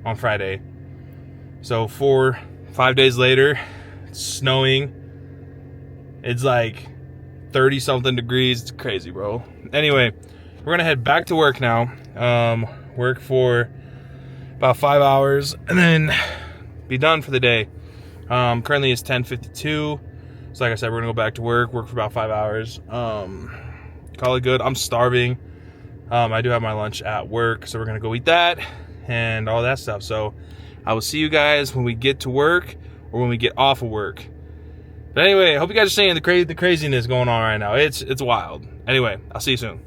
on Friday. So 5 days later, it's snowing. It's like 30 something degrees. It's crazy, bro. Anyway, we're gonna head back to work now. Work for about 5 hours and then be done for the day. Currently it's 10:52. So like I said, we're gonna go back to work for about 5 hours. Call it good. I'm starving. I do have my lunch at work, so we're gonna go eat that and all that stuff. So I will see you guys when we get to work or when we get off of work.
But anyway, I hope you guys are seeing the craziness going on right now. It's wild. Anyway, I'll see you soon.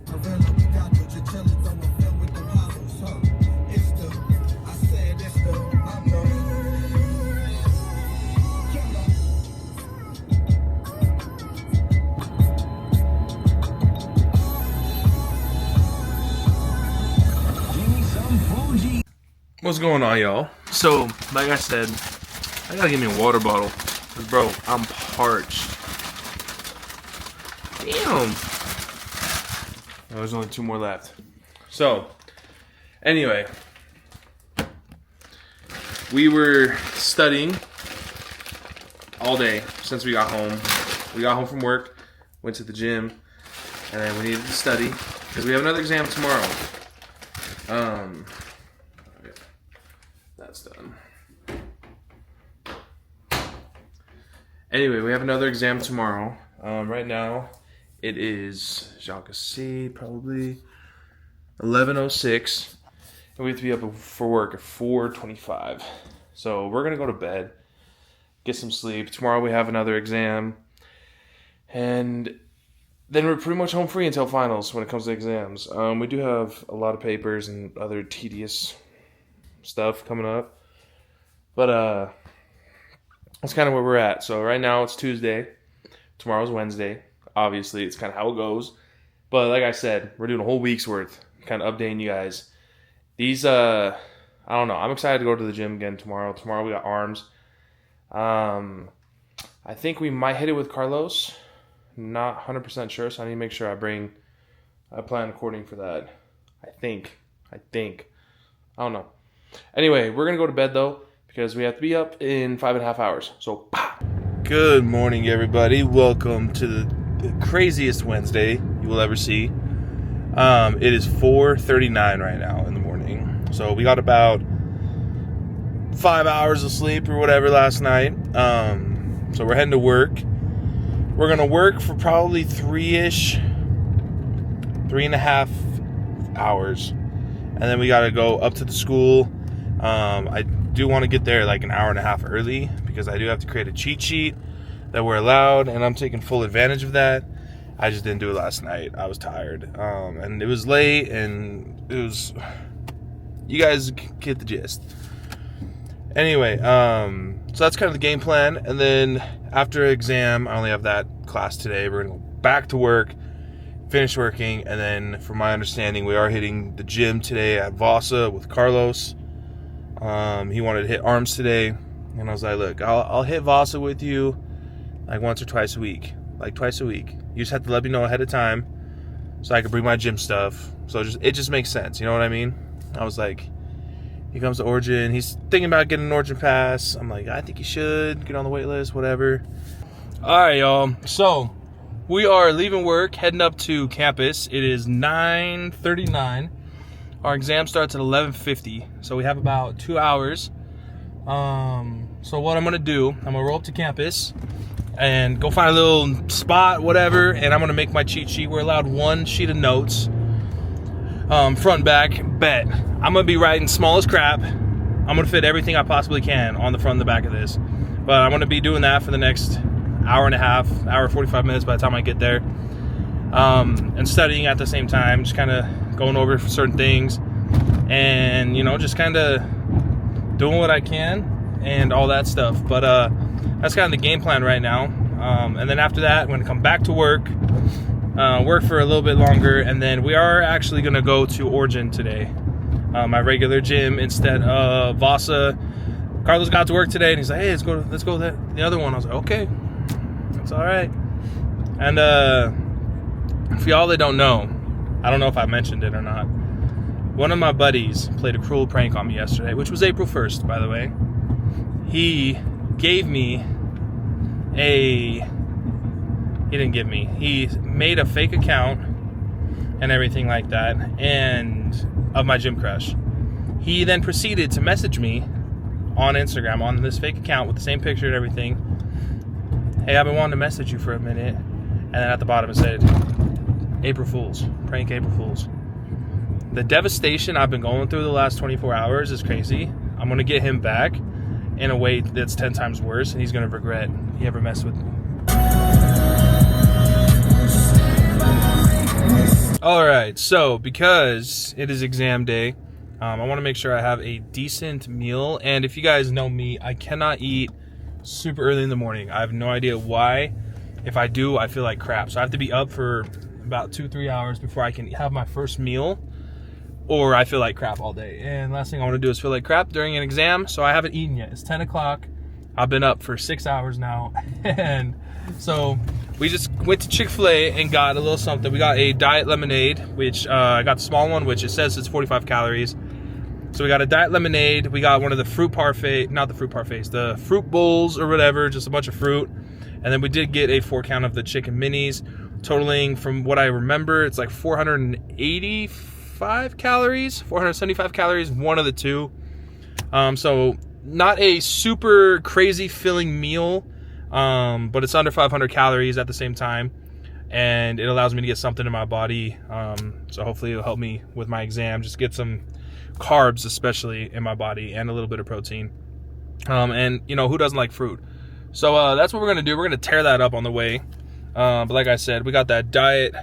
What's going on, y'all? So, like I said, I gotta get me a water bottle. Cause, bro, I'm parched. Damn. Oh, there's only 2 more left. So, anyway, we were studying all day since we got home. We got home from work, went to the gym, and then we needed to study because we have another exam tomorrow. That's done. Anyway, we have another exam tomorrow. Right now, it is, as y'all can see, probably 11:06, and we have to be up for work at 4:25. So we're gonna go to bed, get some sleep. Tomorrow we have another exam, and then we're pretty much home free until finals when it comes to exams. We do have a lot of papers and other tedious stuff coming up, but that's kind of where we're at. So right now it's Tuesday, tomorrow's Wednesday. Obviously, it's kind of how it goes. But like I said, we're doing a whole week's worth, kind of updating you guys. These, I don't know. I'm excited to go to the gym again tomorrow. Tomorrow we got arms. I think we might hit it with Carlos. Not 100% sure, so I need to make sure I plan according for that. I think. I don't know. Anyway, we're going to go to bed, though, because we have to be up in 5.5 hours. So, good morning, everybody. Welcome to the craziest Wednesday you will ever see. It is 4:39 right now in the morning. So, we got about 5 hours of sleep or whatever last night. So, we're heading to work. We're going to work for probably 3.5 hours. And then we got to go up to the school. I do want to get there like an hour and a half early because I do have to create a cheat sheet that we're allowed, and I'm taking full advantage of that. I just didn't do it last night. I was tired. And it was late, and it was... You guys get the gist. Anyway, so that's kind of the game plan. And then after exam, I only have that class today. We're going to go back to work, finish working, and then from my understanding, we are hitting the gym today at Vasa with Carlos. He wanted to hit arms today, and I was like, look, I'll hit Vasa with you like once or twice a week. Like twice a week. You just have to let me know ahead of time so I can bring my gym stuff. So it just makes sense, you know what I mean? I was like, he comes to Origin, he's thinking about getting an Origin pass. I'm like, I think he should get on the wait list, whatever. Alright, y'all, so we are leaving work, heading up to campus. It is 9:39. Our exam starts at 11:50, so we have about 2 hours. So what I'm gonna do, I'm gonna roll up to campus and go find a little spot, whatever, and I'm gonna make my cheat sheet. We're allowed 1 sheet of notes, front and back. Bet I'm gonna be writing small as crap. I'm gonna fit everything I possibly can on the front and the back of this, but I'm gonna be doing that for the next hour and a half, hour 45 minutes by the time I get there, and studying at the same time, just kind of going over certain things, and just kind of doing what I can and all that stuff. But that's kind of the game plan right now. And then after that, I'm going to come back to work for a little bit longer, and then we are actually going to go to Origin today, my regular gym instead of Vasa. Carlos got to work today, and he's like, hey, let's go to the other one. I was like, okay, that's all right. And for y'all that don't know, I don't know if I mentioned it or not, one of my buddies played a cruel prank on me yesterday, which was April 1st, by the way. He made a fake account and everything like that, and of my gym crush. He then proceeded to message me on Instagram on this fake account with the same picture and everything. Hey, I've been wanting to message you for a minute. And then at the bottom it said, April Fools, prank April Fools. The devastation I've been going through the last 24 hours is crazy. I'm going to get him back in a way that's 10 times worse, and he's going to regret he ever messed with All right, so because it is exam day, I want to make sure I have a decent meal. And if you guys know me, I cannot eat super early in the morning. I have no idea why. If I do, I feel like crap. So I have to be up for about 2-3 hours before I can have my first meal, or I feel like crap all day. And last thing I want to do is feel like crap during an exam. So I haven't eaten yet. It's 10 o'clock. I've been up for 6 hours now. And so we just went to Chick-fil-A and got a little something. We got a diet lemonade, which I got the small one, which it says it's 45 calories. So we got a diet lemonade. We got one of the fruit parfait, not the fruit parfaits, the fruit bowls or whatever, just a bunch of fruit. And then we did get a 4-count of the chicken minis, totaling, from what I remember, it's like 485 calories, 475 calories, one of the two. So not a super crazy filling meal, but it's under 500 calories at the same time, and it allows me to get something in my body. So hopefully it'll help me with my exam, just get some carbs especially in my body and a little bit of protein. And you know, who doesn't like fruit? So that's what we're gonna do. We're gonna tear that up on the way. But like I said, we got that diet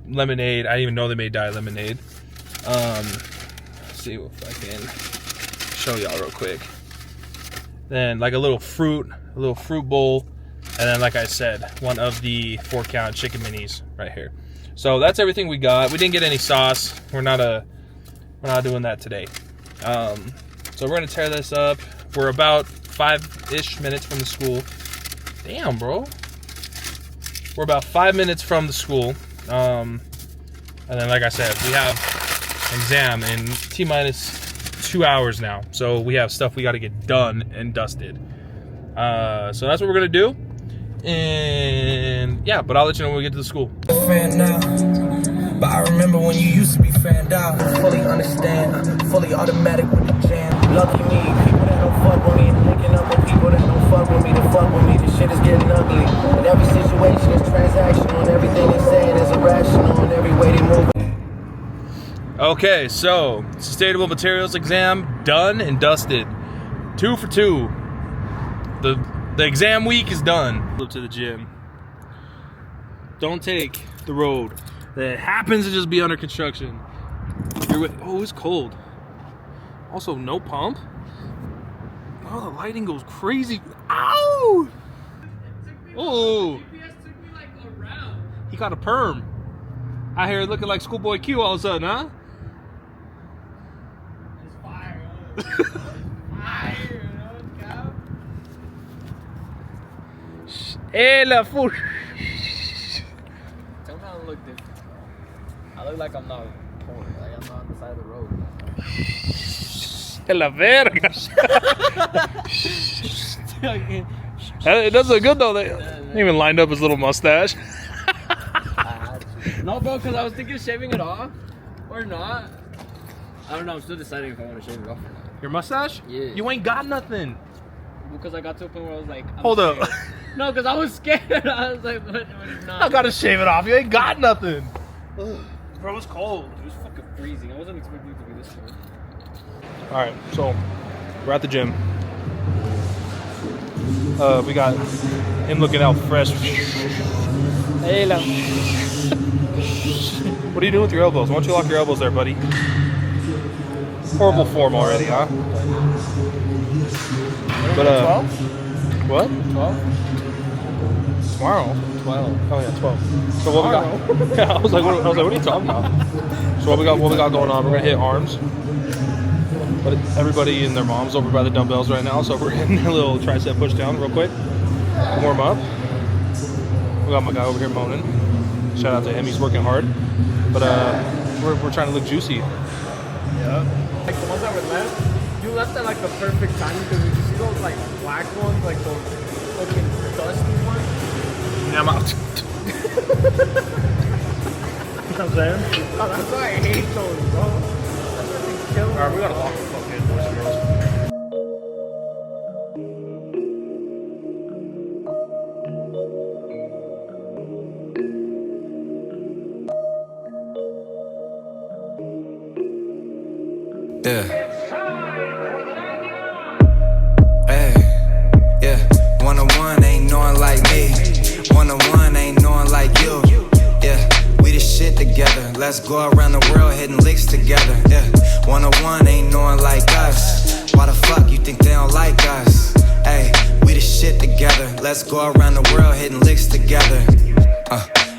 lemonade. I didn't even know they made diet lemonade. Let's see if I can show y'all real quick. Then like a little fruit bowl, and then like I said, one of the 4-count chicken minis right here. So that's everything we got. We didn't get any sauce. We're not doing that today. So we're gonna tear this up. We're about 5-ish minutes from the school. Damn, bro. We're about 5 minutes from the school. And then like I said, we have an exam in T-minus 2 hours now. So we have stuff we got to get done and dusted. So that's what we're going to do. And yeah, but I'll let you know when we get to the school.
Fan now, but I remember when you used to be fanned out. Fully understand, fully automatic with the jam. Lucky me, people that don't fuck with me, linking up with people that don't fuck with me to fuck with me. This shit is getting ugly. And every situation is transactional, and everything they saying is irrational, and every way they move.
Okay, so sustainable materials exam done and dusted. 2 for 2. The exam week is done. Up to the gym. Don't take the road that happens to just be under construction. Oh, it's cold. Also, no pump. Oh, the lighting goes crazy. Ow! Oh! He got a perm. Out here looking like Schoolboy Q all of a sudden, huh? Hey, la fool.
Don't kind of look different. I look like I'm not poor, like I'm not on the side of the road.
La verga. It does look good though. They even lined up his little mustache.
No, bro, because I was thinking of shaving it off or not. I don't know. I'm still deciding if I want to shave it off or not.
Your mustache?
Yeah.
You ain't got nothing.
Because I got to a point where I was like,
Hold up.
No, because I was scared. I was like, what if not?
I gotta shave it off. You ain't got nothing. Bro, it's cold.
It was fucking freezing. I wasn't expecting it to be this cold.
Alright, so we're at the gym. We got him looking out fresh. Hey, what are you doing with your elbows? Why don't you lock your elbows there, buddy? Horrible form already, huh? But
12?
what?
12?
Tomorrow?
12.
Oh yeah, 12. So what we got? Yeah, I was like, what are you talking about? So what we got going on? We're gonna hit arms. But everybody and their mom's over by the dumbbells right now, so we're hitting a little tricep push down real quick. Warm up. We got my guy over here moaning. Shout out to him, he's working hard. But we're trying to look juicy.
Yeah. Like the ones that were left, you left at like the perfect time because you see those like black ones, like those fucking dusty ones.
Yeah, I'm out. You know what I'm saying?
Oh, that's why I hate those, bro. That's what they kill me.
Alright, we gotta lock the fuck in, boys and girls.
Yeah. Hey, yeah. 101 ain't knowing like me. 101 ain't knowing like you. Yeah, we the shit together.
Let's go around the world hitting licks together. Yeah, 101 ain't no one like us. Why the fuck you think they don't like us? Hey, we the shit together. Let's go around the world hitting licks together.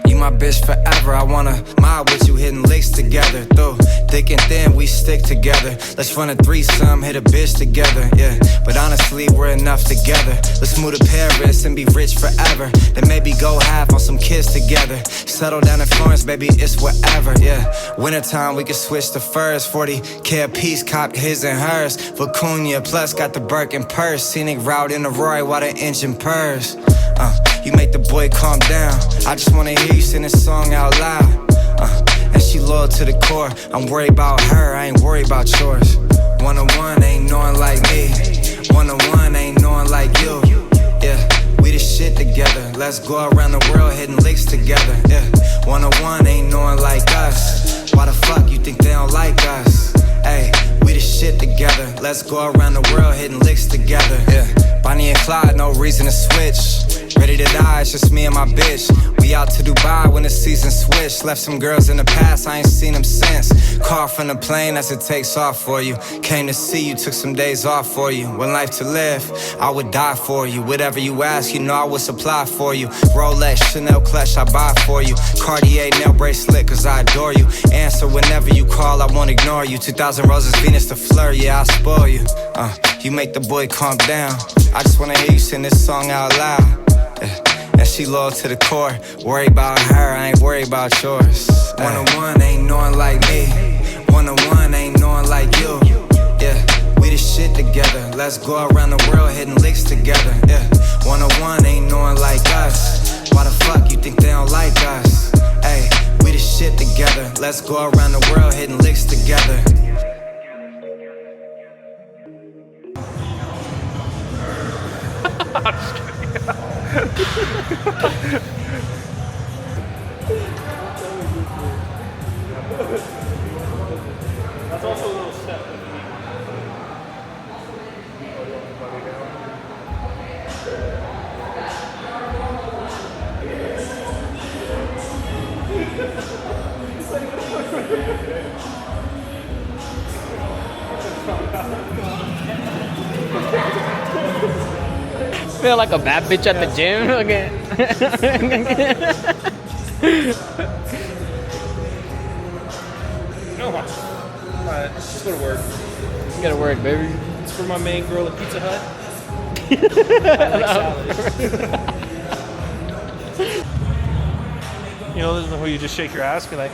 You my bitch forever. I wanna mob with you hitting licks together. Through thick and thin, we stick together. Let's run a threesome, hit a bitch together. Yeah, but honestly, we're enough together. Let's move to Paris and be rich forever. Then maybe go half on some kids together. Settle down in Florence, baby, it's whatever. Yeah, wintertime, we can switch to furs. 40K a piece, cop his and hers. Vicuña, plus got the Birkin purse. Scenic route in the Roy while the engine purrs. You make the boy calm down. I just wanna hear you sing this song out loud. And she loyal to the core. I'm worried about her, I ain't worried about yours. 101 ain't no one like me. 101 ain't no one like you. Yeah, we the shit together. Let's go around the world hitting licks together. Yeah, 101 ain't no one like us. Why the fuck you think they don't like us? Hey, we the shit together. Let's go around the world hitting licks together. Yeah, Bonnie and Clyde, no reason to switch. Ready to die, it's just me and my bitch. We out to Dubai when the season switched. Left some girls in the past, I ain't seen them since. Car from the plane as it takes off for you. Came to see you, took some days off for you. One life to live, I would die for you. Whatever you ask, you know I would supply for you. Rolex, Chanel clutch, I buy for you. Cartier nail bracelet, cause I adore you. Answer whenever you call, I won't ignore you. 2,000 roses, Venus to flirt, yeah, I'll spoil you. You make the boy calm down. I just wanna hear you sing this song out loud. And she loyal to the core. Worry about her, I ain't worried about yours. 101 ain't no one like me. 101 ain't no one like you. Yeah, we the shit together. Let's go around the world hitting licks together. Yeah, 101 ain't no one like us. Why the fuck you think they don't like us? Hey, we the shit together. Let's go around the world hitting licks together.
That's also a little step.
Feel like a bad bitch at the gym again.
No. Alright, let's just go to work.
You gotta work, baby.
It's for my main girl at Pizza Hut. You know, this is who you just shake your ass, be like.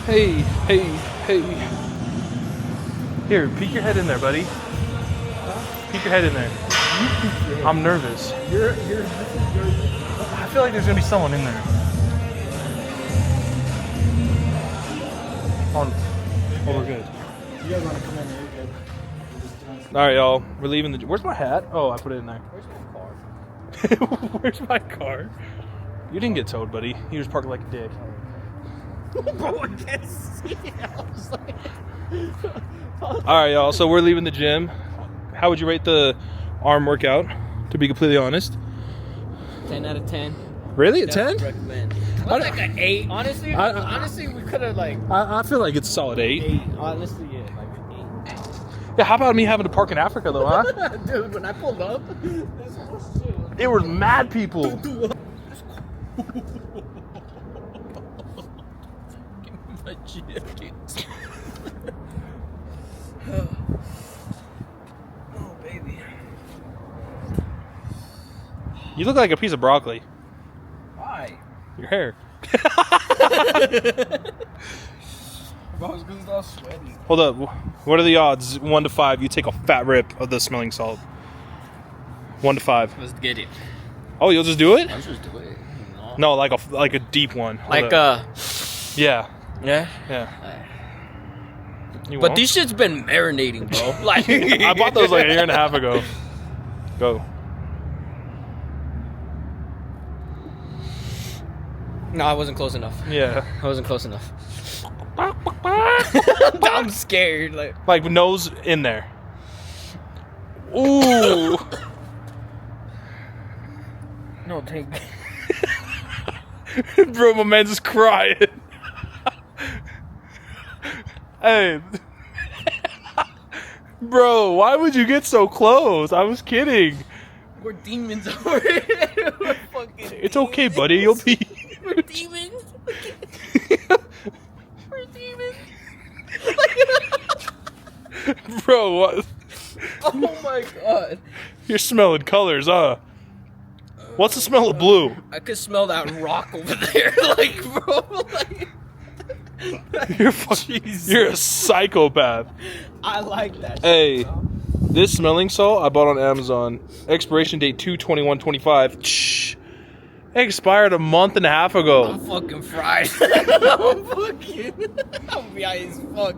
Hey, hey, hey. Here, peek your head in there, buddy. Peek your head in there. I'm nervous. I feel like there's gonna be someone in there. Oh, we're good.
You guys wanna come in here?
All right, y'all. We're leaving the. Where's my hat? Oh, I put it in there.
Where's my car?
Where's my car? You didn't get towed, buddy. You just parked like a dick.
Bro, I can't see it. I was like...
All right, y'all. So we're leaving the gym. How would you rate the arm workout? To be completely honest.
10 out of 10.
Really, a 10?
Recommend. Well, like an 8. Honestly, honestly, we could have like
I feel like it's a solid 8.
8. Honestly, yeah, like an 8.
Yeah. How about me having to park in Africa though, huh?
Dude, when I pulled up, this was shit.
It was mad people.
Give me my jacket. Oh, baby.
You look like a piece of broccoli.
Why?
Your hair.
Bro, it's because it's all sweaty.
Hold up. What are the odds? 1 to 5. You take a fat rip of the smelling salt. 1 to 5.
Let's get it.
Oh, you'll just do it?
Let's just do it.
No, like a deep one. Hold
Like
up. Yeah.
yeah.
Yeah. You
But
won't?
these shit's been marinating, bro. Like
I bought those like a year and a half ago. Go.
No, I wasn't close enough.
Yeah.
I wasn't close enough. I'm scared.
Like nose in there. Ooh.
No, don't take.
Bro, my man's just crying. Hey. Bro, why would you get so close? I was kidding.
We're demons over here. We're fucking.
It's okay, buddy. You'll be.
We're demons. We're demons.
Bro, what?
Oh my god.
You're smelling colors, huh? What's the smell of blue?
I could smell that rock over there. Like, bro. Like.
You're a psychopath.
I like that.
Hey, this smelling salt I bought on Amazon. Expiration date 2/21/25. Shh. Expired a month and a half ago.
I'm fucking fried. I'm high as fuck.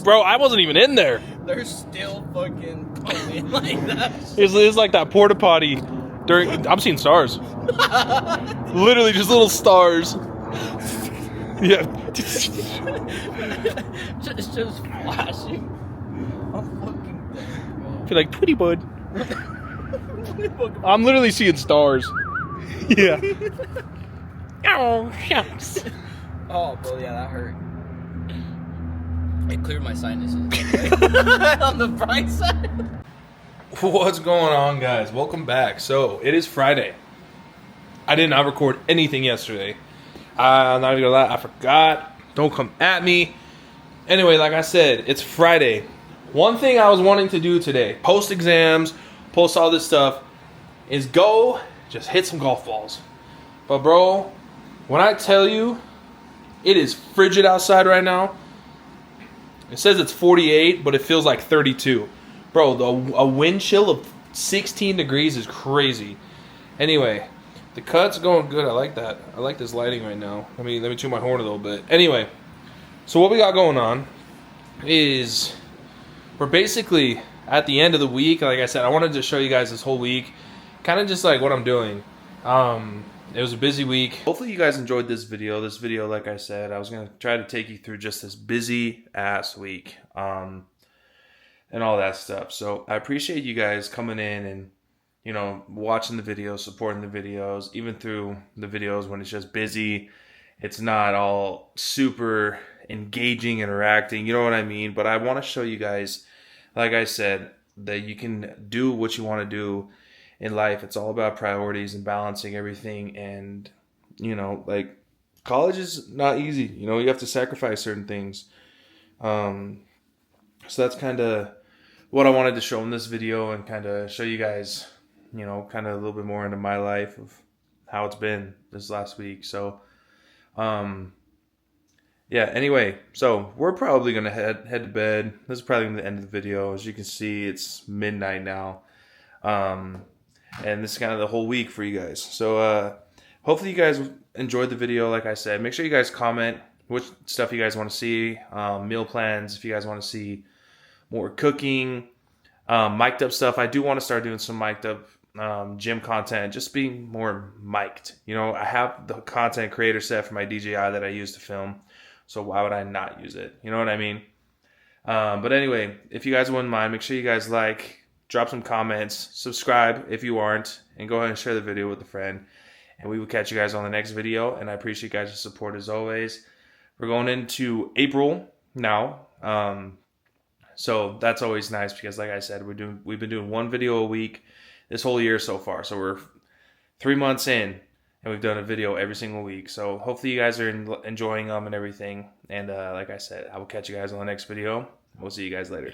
Bro, I wasn't even in there.
They're still fucking coming like that.
It's like that porta potty during. I'm seeing stars. Literally just little stars. Yeah.
It's just flashing. I'm fucking dead.
I feel like Tweety Bud. I'm literally seeing stars. Yeah. Oh, shucks.
Oh, bro, yeah, that hurt. It cleared my sinuses. On the bright side.
What's going on, guys? Welcome back. So, it is Friday. I did not record anything yesterday. I'm not even gonna lie, I forgot. Don't come at me. Anyway, like I said, it's Friday. One thing I was wanting to do today, post exams, post all this stuff, is go just hit some golf balls. But bro, when I tell you, it is frigid outside right now. It says it's 48, but it feels like 32. Bro, a wind chill of 16 degrees is crazy. Anyway, the cut's going good. I like that. I like this lighting right now. Let me chew my horn a little bit. Anyway, so what we got going on is we're basically at the end of the week. Like I said, I wanted to show you guys this whole week, kind of just like what I'm doing. It was a busy week. Hopefully you guys enjoyed this video. This video, like I said, I was going to try to take you through just this busy ass week and all that stuff. So I appreciate you guys coming in and, you know, watching the videos, supporting the videos, even through the videos when it's just busy. It's not all super engaging, interacting, you know what I mean? But I want to show you guys, like I said, that you can do what you want to do in life. It's all about priorities and balancing everything. And, you know, like, college is not easy. You know, you have to sacrifice certain things. So that's kind of what I wanted to show in this video and kind of show you guys, you know, kind of a little bit more into my life of how it's been this last week. So, yeah, anyway, so we're probably going to head to bed. This is probably the end of the video. As you can see, it's midnight now. And this is kind of the whole week for you guys. So, hopefully you guys enjoyed the video. Like I said, make sure you guys comment what stuff you guys want to see. Meal plans, if you guys want to see more cooking, mic'd up stuff. I do want to start doing some mic'd up gym content, just being more mic'd. You know, I have the content creator set for my DJI that I use to film, so why would I not use it? You know what I mean? But anyway, if you guys wouldn't mind, make sure you guys like, drop some comments, subscribe if you aren't, and go ahead and share the video with a friend. And we will catch you guys on the next video, and I appreciate you guys' support as always. We're going into April now. So that's always nice because, like I said, we've been doing one video a week this whole year so far. So we're 3 months in, and we've done a video every single week. So hopefully you guys are enjoying them and everything. And like I said, I will catch you guys on the next video. We'll see you guys later.